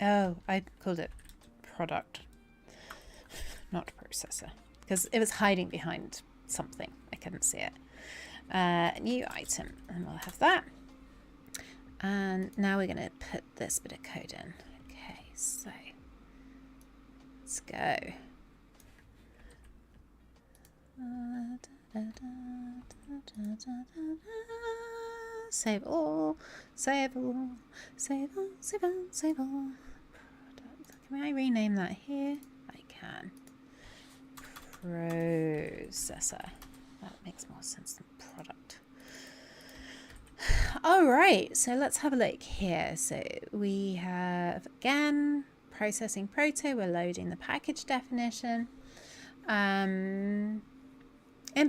Oh, I called it product, not processor, because it was hiding behind something. I couldn't see it. New item, and we'll have that. And now we're going to put this bit of code in. Okay, so let's go. Save all, save all, save all, save all, save all. Can I rename that here? I can. Processor. That makes more sense than product. All right, so let's have a look here. So we have, again, processing proto. We're loading the package definition. In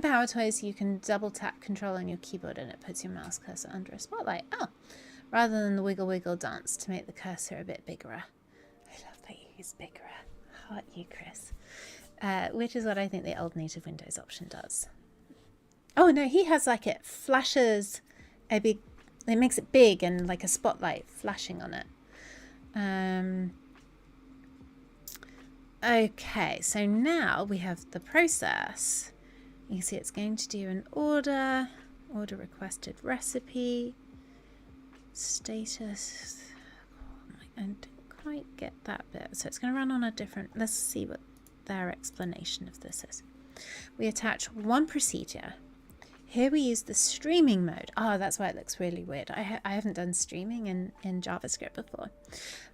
PowerToys, you can double tap control on your keyboard and it puts your mouse cursor under a spotlight. Oh, rather than the wiggle wiggle dance to make the cursor a bit bigger. I love that you use bigger. Heart you, Chris. Which is what I think the old native Windows option does. Oh no, he has like it flashes a big, it makes it big and like a spotlight flashing on it. Okay, so now we have the process. You can see it's going to do an order requested recipe, status. I didn't quite get that bit. So it's going to run on a different, let's see what their explanation of this is. We attach one procedure. Here we use the streaming mode. Oh, that's why it looks really weird. I haven't done streaming in JavaScript before.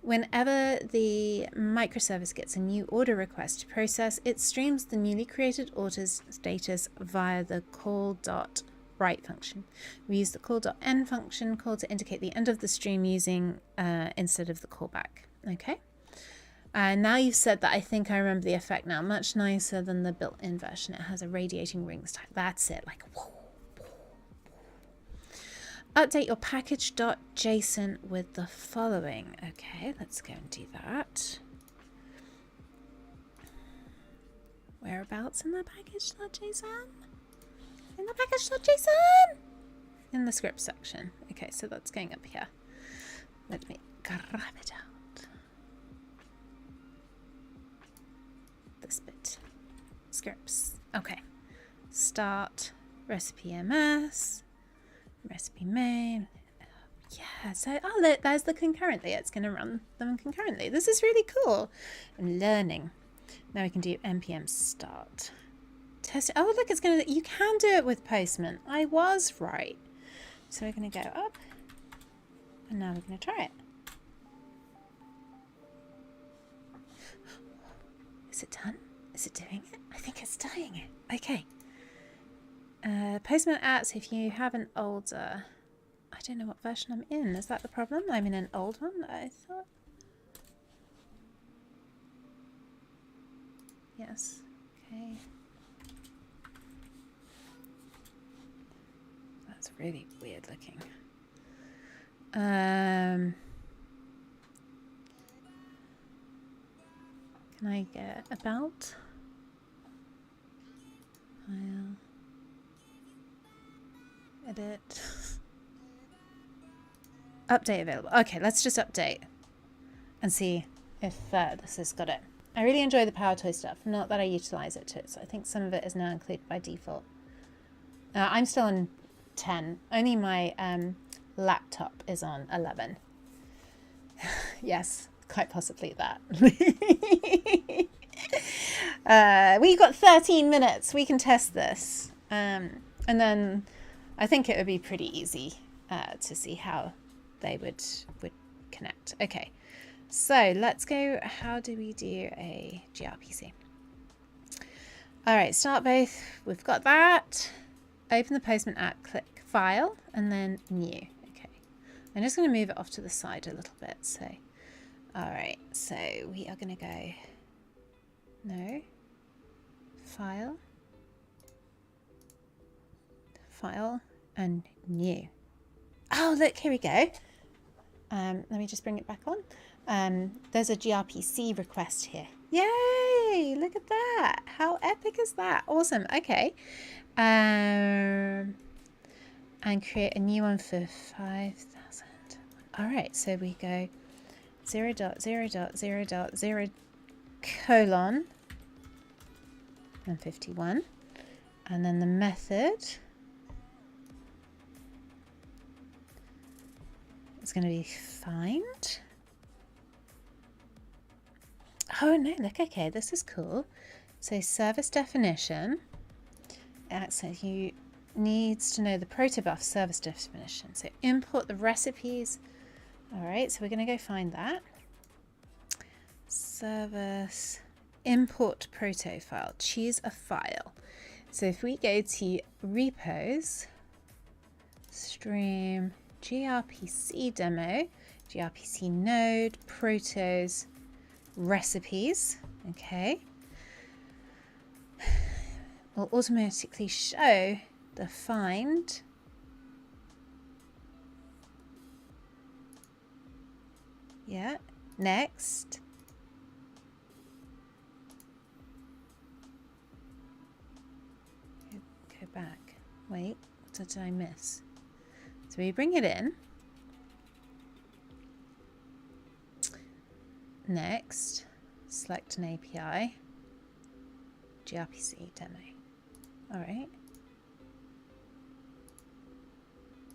Whenever the microservice gets a new order request to process, it streams the newly created order's status via the call.write function. We use the call.end function call to indicate the end of the stream using instead of the callback. Okay. And now you've said that, I think I remember the effect now. Much nicer than the built-in version. It has a radiating rings type. That's it. Like, whoa. Update your package.json with the following. Okay, let's go and do that. Whereabouts in the package.json? In the package.json? In the script section. Okay, so that's going up here. Let me grab it out. This bit. Scripts. Okay. Start recipe ms. Recipe main. Yeah, so look, there's the concurrently. It's going to run them concurrently. This is really cool. I'm learning. Now we can do npm start. Test. Oh, look, it's going to. You can do it with Postman. I was right. So we're going to go up, and now we're going to try it. Is it done? Is it doing it? I think it's doing it. Okay. Postman apps, if you have an older, I don't know what version I'm in. Is that the problem? I'm in an old one, I thought. Yes. Okay. That's really weird looking. Can I get about? File. Edit. Update available. Okay, let's just update and see if this has got it. I really enjoy the PowerToy stuff. Not that I utilize it too, so I think some of it is now included by default. I'm still on 10. Only my laptop is on 11. Yes, quite possibly that. We've got 13 minutes. We can test this. And then I think it would be pretty easy to see how they would connect. Okay, so let's go. How do we do a gRPC? All right, start both. We've got that. Open the Postman app, click File, and then New. Okay, I'm just going to move it off to the side a little bit. So, all right, so we are going to go. No. File. File and New. Oh, look, here we go. Let me just bring it back on. There's a gRPC request here. Yay! Look at that. How epic is that? Awesome. Okay. And create a new one for 5,000. All right. So we go 0.0.0.0 colon and 51. And then the method. It's going to be find. Oh no, look, okay, this is cool. So service definition, So you needs to know the protobuf service definition. So import the recipes. All right, so we're going to go find that. Service, import proto file, choose a file. So if we go to repos, stream, gRPC demo, gRPC node, protos, recipes, okay, will automatically show the find next. Go back. Wait, what did I miss? So we bring it in. Next, select an API. gRPC demo. All right.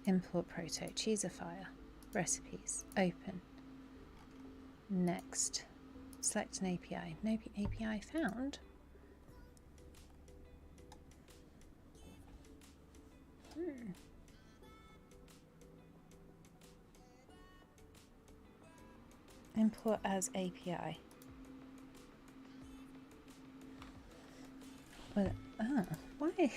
Import proto, choose a file, recipes, open. Next, select an API. No API found. Import as API. Well, why?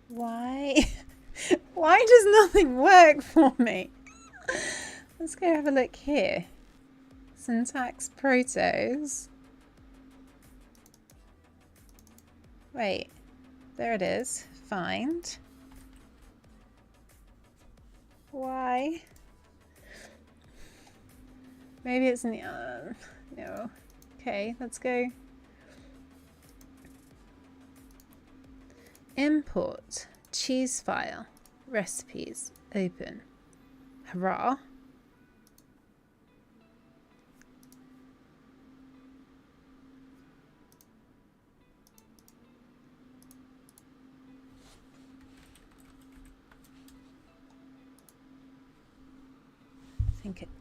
Why? Why does nothing work for me? Let's go have a look here. Syntax protos. Wait, there it is. Find. Why? Maybe it's in the no. Okay, let's go. Import, choose file, recipes, open. Hurrah.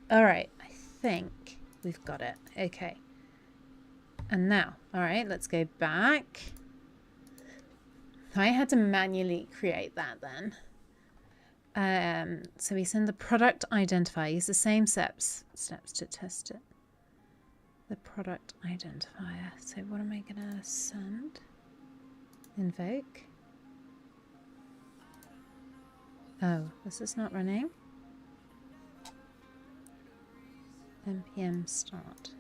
All right, I think we've got it. Okay. And now, all right, let's go back. I had to manually create that then. So we send the product identifier, use the same steps to test it. The product identifier. So what am I gonna send? Invoke. Oh, this is not running. npm start.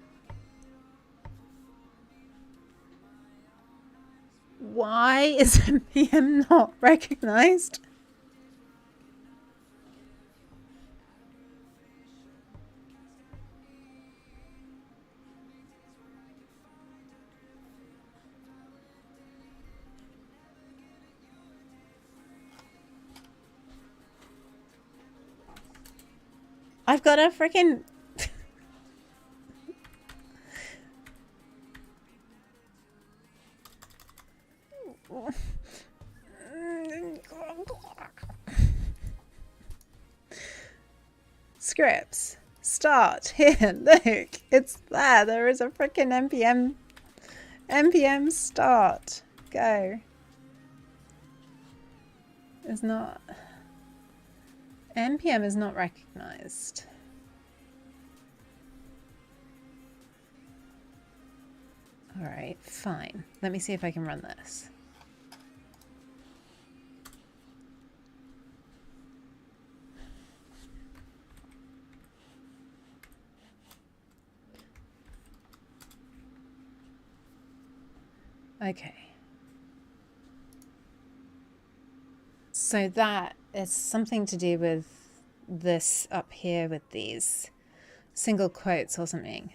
Why is npm not recognized? I've got a freaking scripts. Start. Here, look. It's there. There is a freaking npm start. Go. It's not. npm is not recognized. All right, fine. Let me see if I can run this. Okay. So that is something to do with this up here with these single quotes or something.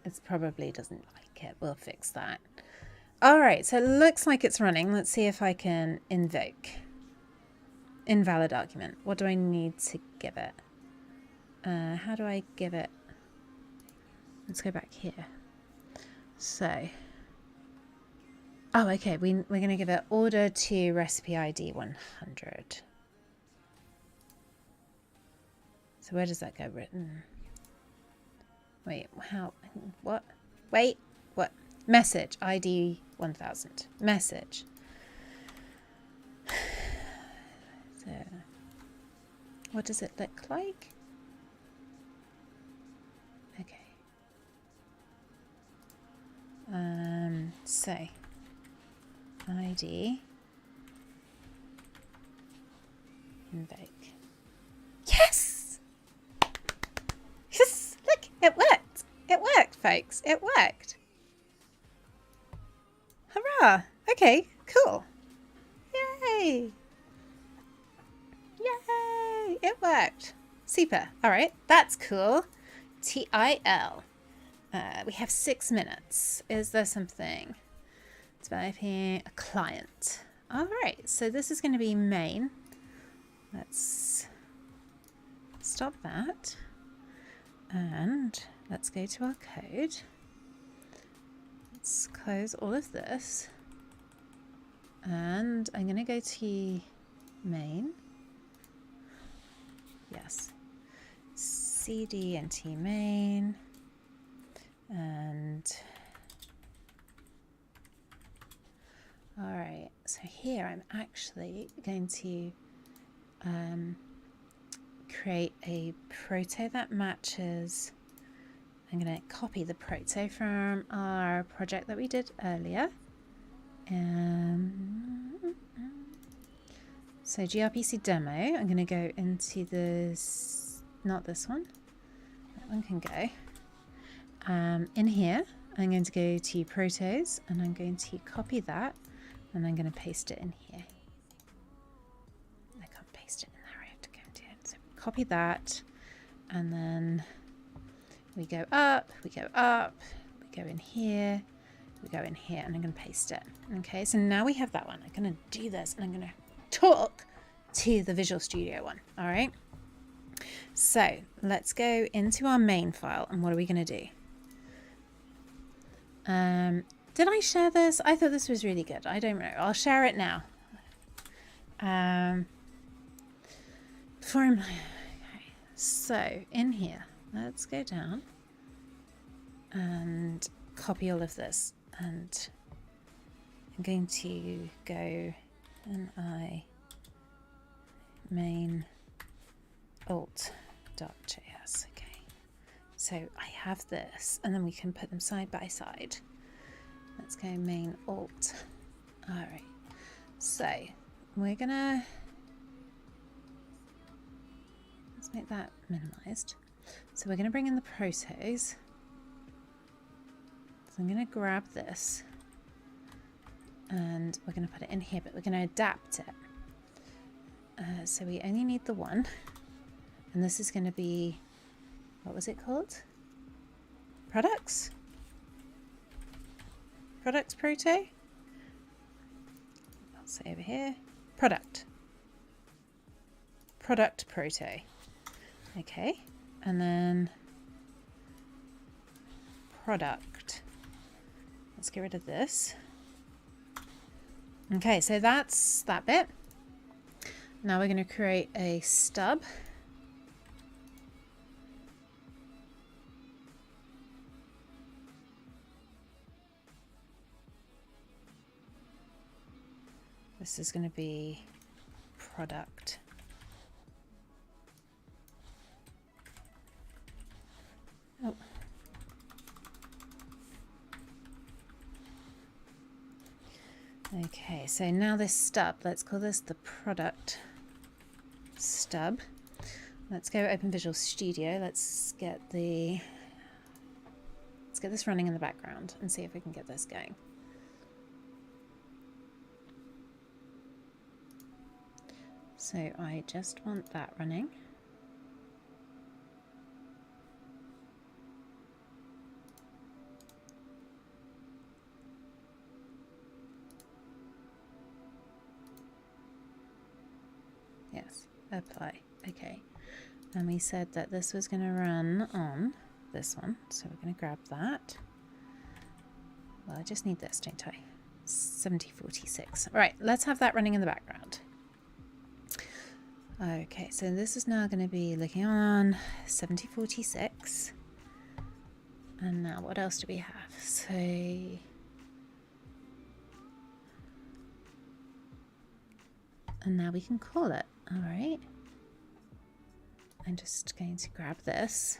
It probably doesn't like it. We'll fix that. All right, so it looks like it's running. Let's see if I can invoke. Invalid argument. What do I need to give it? How do I give it? Let's go back here. So Oh, okay. We're going to give it order to recipe ID 100. So where does that go written? Wait, how? What? Wait, what? Message ID 1000. Message. So, what does it look like? Okay. So ID invoke. Yes! Yes! Look, it worked! It worked, folks. It worked. Hurrah! Okay, cool. Yay! Yay! It worked. Super. All right, that's cool. TIL. We have 6 minutes. Is there something? Developing a client. All right, so this is going to be main. Let's stop that. And let's go to our code. Let's close all of this. And I'm going to go to main. Yes. CD and T main. And all right, so here I'm actually going to create a proto that matches. I'm going to copy the proto from our project that we did earlier. So gRPC demo, I'm going to go into this, not this one, that one can go. In here, I'm going to go to protos and I'm going to copy that and I'm going to paste it in here. I can't paste it in there, I have to go into it. So copy that and then we go up, we go up, we go in here, we go in here, and I'm going to paste it. Okay, so now we have that one. I'm going to do this and I'm going to talk to the Visual Studio one. All right, so let's go into our main file and what are we going to do? Did I share this? I thought this was really good. I don't know. I'll share it now. Okay. So in here, let's go down and copy all of this. And I'm going to go main alt.js. Okay. So I have this, and then we can put them side by side. Let's go main alt. All right. So we're gonna, let's make that minimized. So we're gonna bring in the protos. So I'm gonna grab this, and we're gonna put it in here, but we're gonna adapt it. So we only need the one, and this is gonna be, what was it called? Products? Products proto? I'll say over here. Product. Product proto. Okay. And then product. Let's get rid of this. Okay, so that's that bit. Now we're going to create a stub. This is going to be product. Oh. Okay, so now this stub, let's call this the product stub. Let's go open Visual Studio. Let's get this running in the background and see if we can get this going. So I just want that running. Yes, apply. Okay. And we said that this was going to run on this one. So we're going to grab that. Well, I just need this, don't I? 7046. All right, let's have that running in the background. Okay, so this is now going to be looking on 7046. And now what else do we have? So and now we can call it. All right. I'm just going to grab this.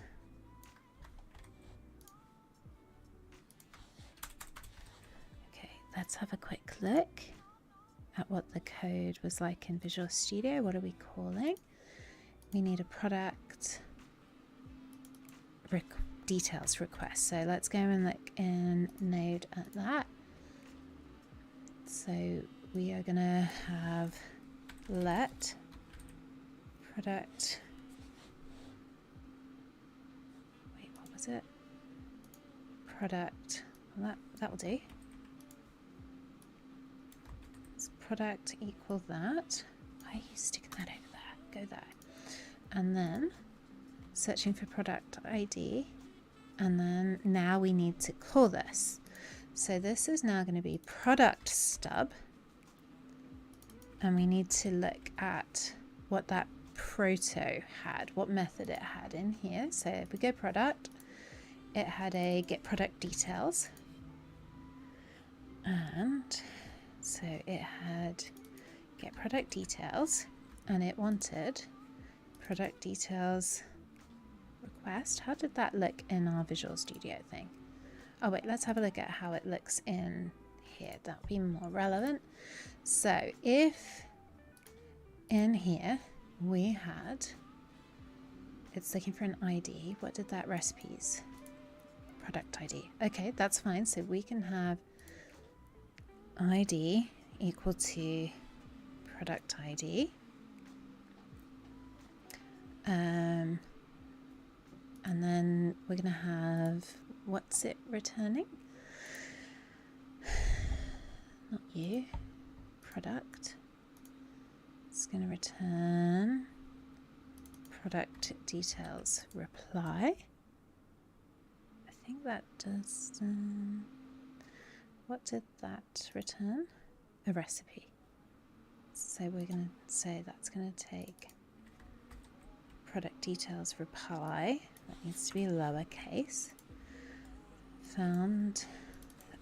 Okay, let's have a quick look at what the code was like in Visual Studio. What are we calling? We need a product details request. So let's go and look in Node at that. So we are going to have let product. Wait, what was it? Product. Well, that will do. It's product equal that. Why are you sticking that over there? Go there. And then searching for product ID. And then now we need to call this. So this is now going to be product stub. And we need to look at what that proto had, what method it had in here. So if we go product, it had a get product details. And so it had get product details, and it wanted product details request. How did that look in our Visual Studio thing? Oh wait, let's have a look at how it looks in here. That would be more relevant. So if in here we had, it's looking for an ID. What did that recipes? Product ID. Okay, that's fine. So we can have ID equal to product ID. And then we're going to have, what's it returning? Not you. Product. It's going to return product details reply. I think that does, what did that return? A recipe. So we're going to say that's going to take product details reply. That needs to be lowercase. Found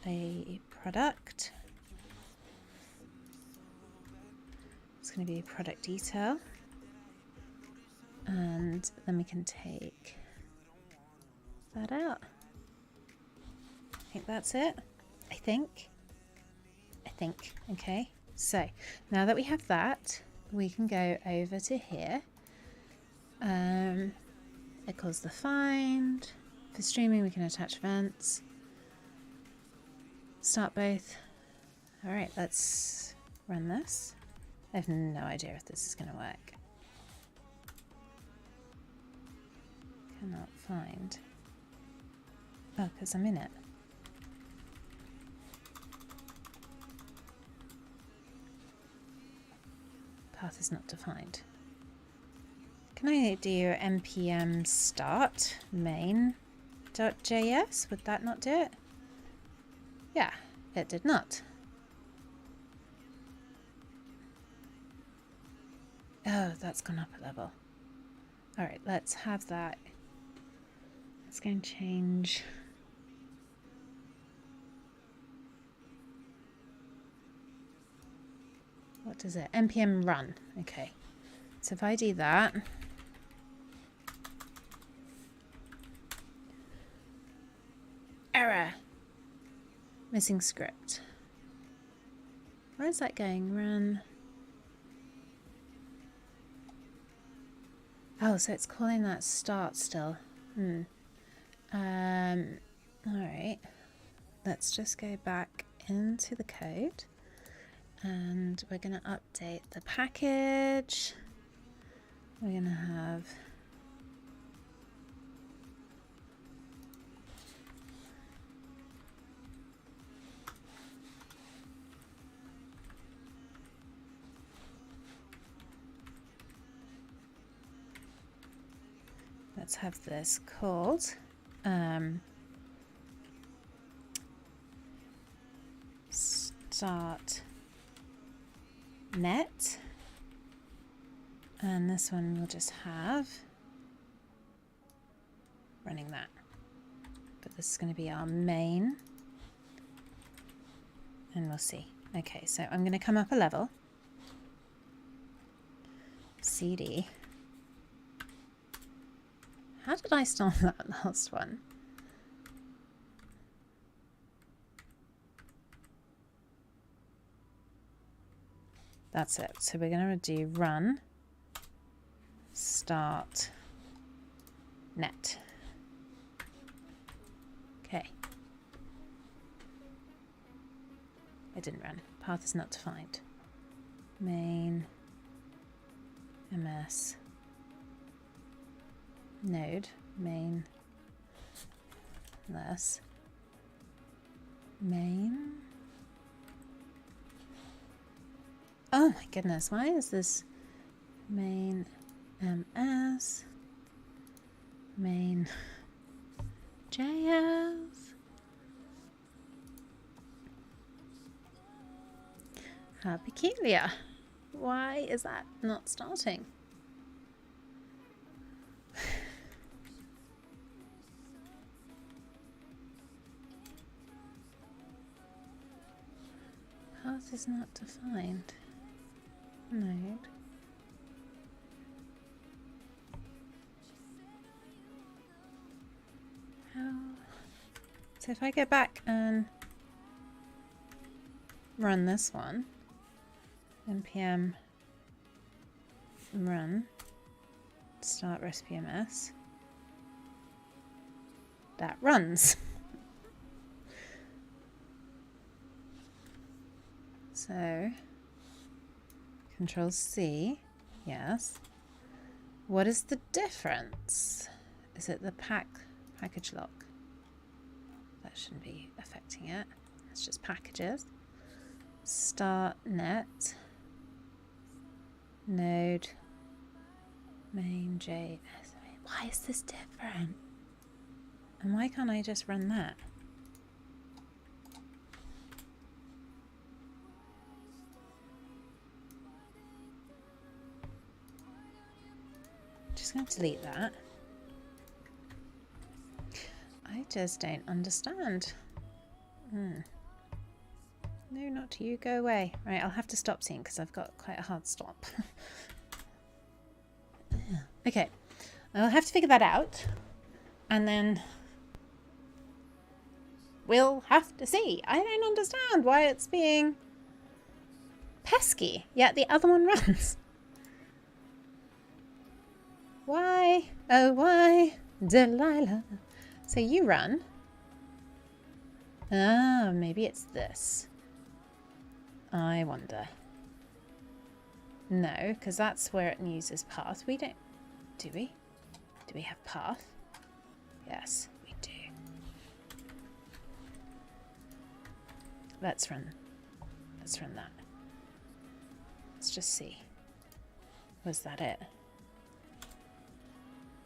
a product. It's going to be a product detail. And then we can take that out. I think that's it. I think. Okay. So now that we have that, we can go over to here. It calls the find. For streaming, we can attach events. Start both. All right, let's run this. I have no idea if this is going to work. Cannot find. Oh, because I'm in it. Path is not defined. Can I do npm start main.js? Would that not do it? Yeah, it did not. Oh, that's gone up a level. All right, let's have that. Let's go and change. What does it? npm run. Okay. So if I do that, error, missing script. Where is that going? Run. Oh, so it's calling that start still. All right. Let's just go back into the code, and we're going to update the package. We're going to have let's have this called start start net. And this one we'll just have running that. But this is going to be our main. And we'll see. Okay, so I'm going to come up a level. CD. How did I start that last one? That's it. So we're going to do run, start, net. Okay. It didn't run. Path is not defined. Main, ms, node, main, less, main. Oh my goodness, why is this main ms, main js? How peculiar. Why is that not starting? Path is not defined. Node. How? So if I go back and run this one, npm run start recipe ms, that runs. So Control C, yes. What is the difference? Is it the package lock? That shouldn't be affecting it. It's just packages. Start net, node, main JS. Why is this different? And why can't I just run that? Just going to delete that. I just don't understand. No, not you. Go away. Right, I'll have to stop seeing because I've got quite a hard stop. Okay, I'll have to figure that out. And then we'll have to see. I don't understand why it's being pesky, yet the other one runs. Why? Oh, why? Delilah. So you run. Ah, maybe it's this. I wonder. No, because that's where it uses path. We don't... Do we? Do we have path? Yes, we do. Let's run. Let's run that. Let's just see. Was that it?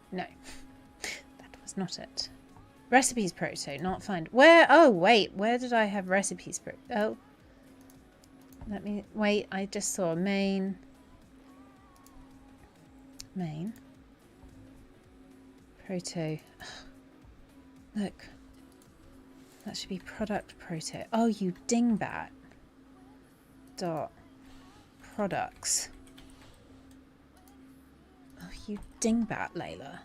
No. That was not it. Recipes proto, not find. Where? Oh, wait. Where did I have recipes proto? Oh. Let me... Wait, I just saw main. Main. Proto. Look. That should be product proto. Oh, you dingbat. Dot. Products. Oh, you dingbat, Layla.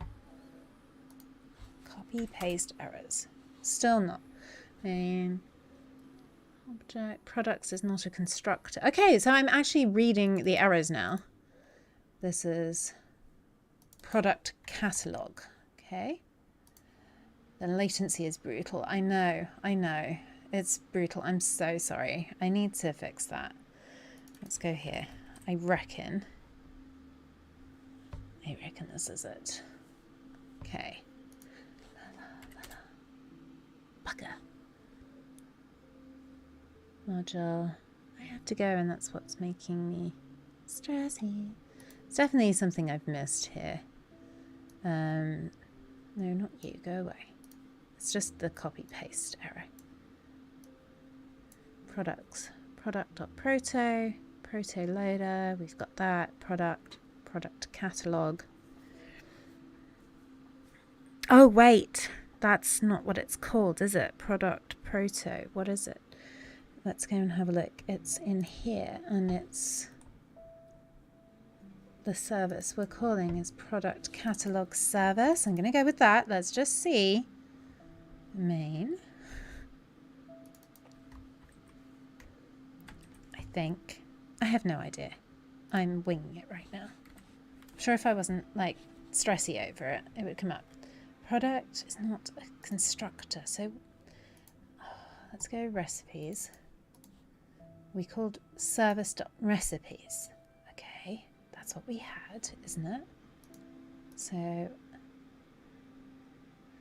Copy, paste, errors. Still not. Main. Object. Products is not a constructor. Okay, so I'm actually reading the errors now. This is product catalog. Okay. The latency is brutal. I know. It's brutal. I'm so sorry. I need to fix that. Let's go here. I reckon this is it. Okay. Bugger. Module. I have to go, and that's what's making me stressy. It's definitely something I've missed here. No, not you. Go away. It's just the copy paste error. Products. product.proto, proto loader, we've got that, product catalog. Oh wait, that's not what it's called, is it? Product proto, what is it? Let's go and have a look. It's in here, and it's the service we're calling is product catalog service. I'm going to go with that. Let's just see. Main. I think. I have no idea. I'm winging it right now. I'm sure if I wasn't like stressy over it, it would come up. Product is not a constructor, so let's go recipes. We called service.recipes. Okay, that's what we had, isn't it? So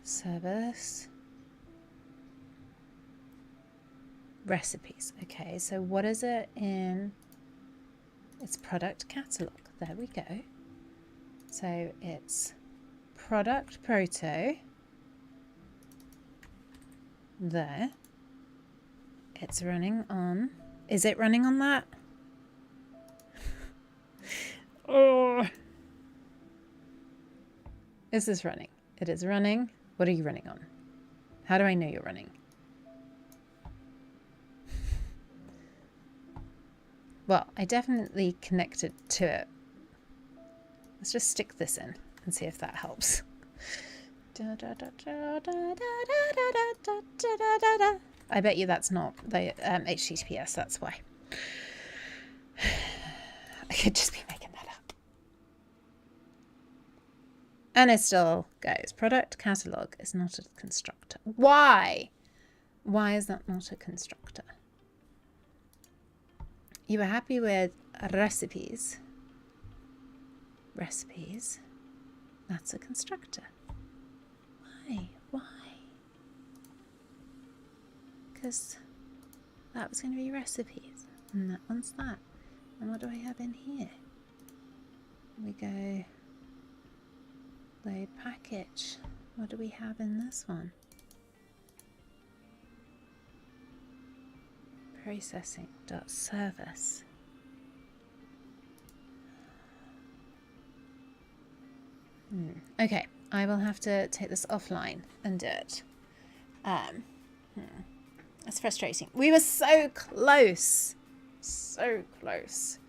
service recipes. Okay, so what is it in? It's product catalog. There we go. So it's product proto. There. It's running on. Is it running on that? Oh. Is this running? It is running. What are you running on? How do I know you're running? Well, I definitely connected to it. Let's just stick this in and see if that helps. I bet you that's not the HTTPS, that's why. I could just be making that up. And it still goes. Product catalog is not a constructor. Why? Why is that not a constructor? You were happy with recipes. Recipes. That's a constructor. Why? Why? Because that was going to be recipes. And that one's that. And what do I have in here? We go load package. What do we have in this one? Processing.service. Okay, I will have to take this offline and do it. That's frustrating. We were so close. So close.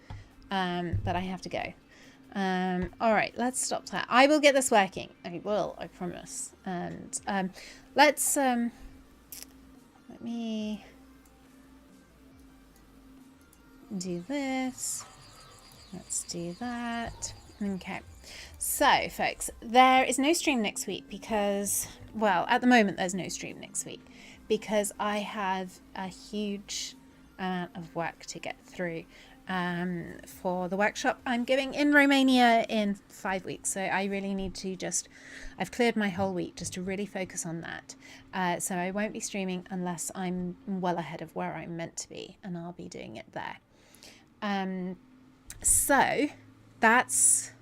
That I have to go. All right, let's stop that. I will get this working. I will, I promise. And let's let me do this. Let's do that. Okay. So, folks, there is no stream next week because, well, at the moment there's no stream next week because I have a huge amount of work to get through for the workshop I'm giving in Romania in 5 weeks. So I really need to I've cleared my whole week just to really focus on that. So I won't be streaming unless I'm well ahead of where I'm meant to be, and I'll be doing it there. So that's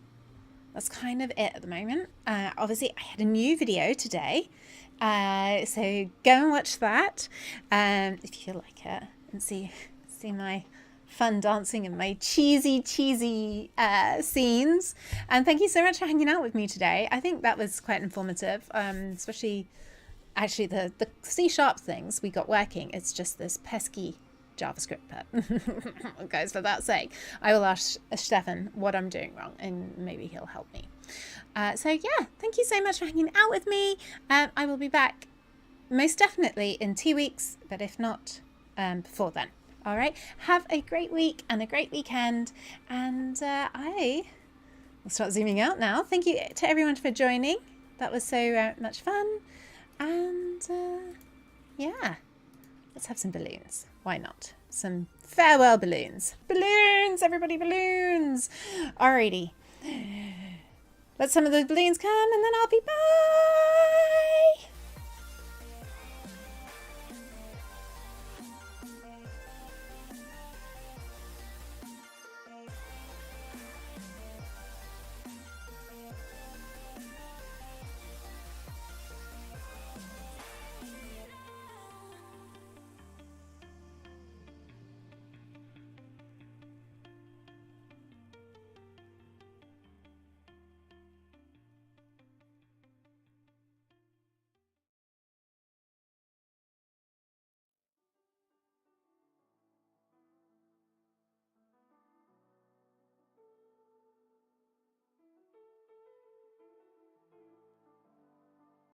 kind of it at the moment. Obviously, I had a new video today, so go and watch that if you feel like it, and see my fun dancing and my cheesy scenes. And thank you so much for hanging out with me today. I think that was quite informative, especially actually the C# things we got working. It's just this pesky JavaScript bit. Guys, for that sake, I will ask Stefan what I'm doing wrong and maybe he'll help me. So yeah, thank you so much for hanging out with me. I will be back most definitely in 2 weeks, but if not, before then. All right, have a great week and a great weekend, and I will start zooming out now. Thank you to everyone for joining. That was so much fun, and yeah, let's have some balloons. Why not? Some farewell balloons. Balloons, everybody, balloons. Alrighty. Let some of those balloons come and then I'll be back.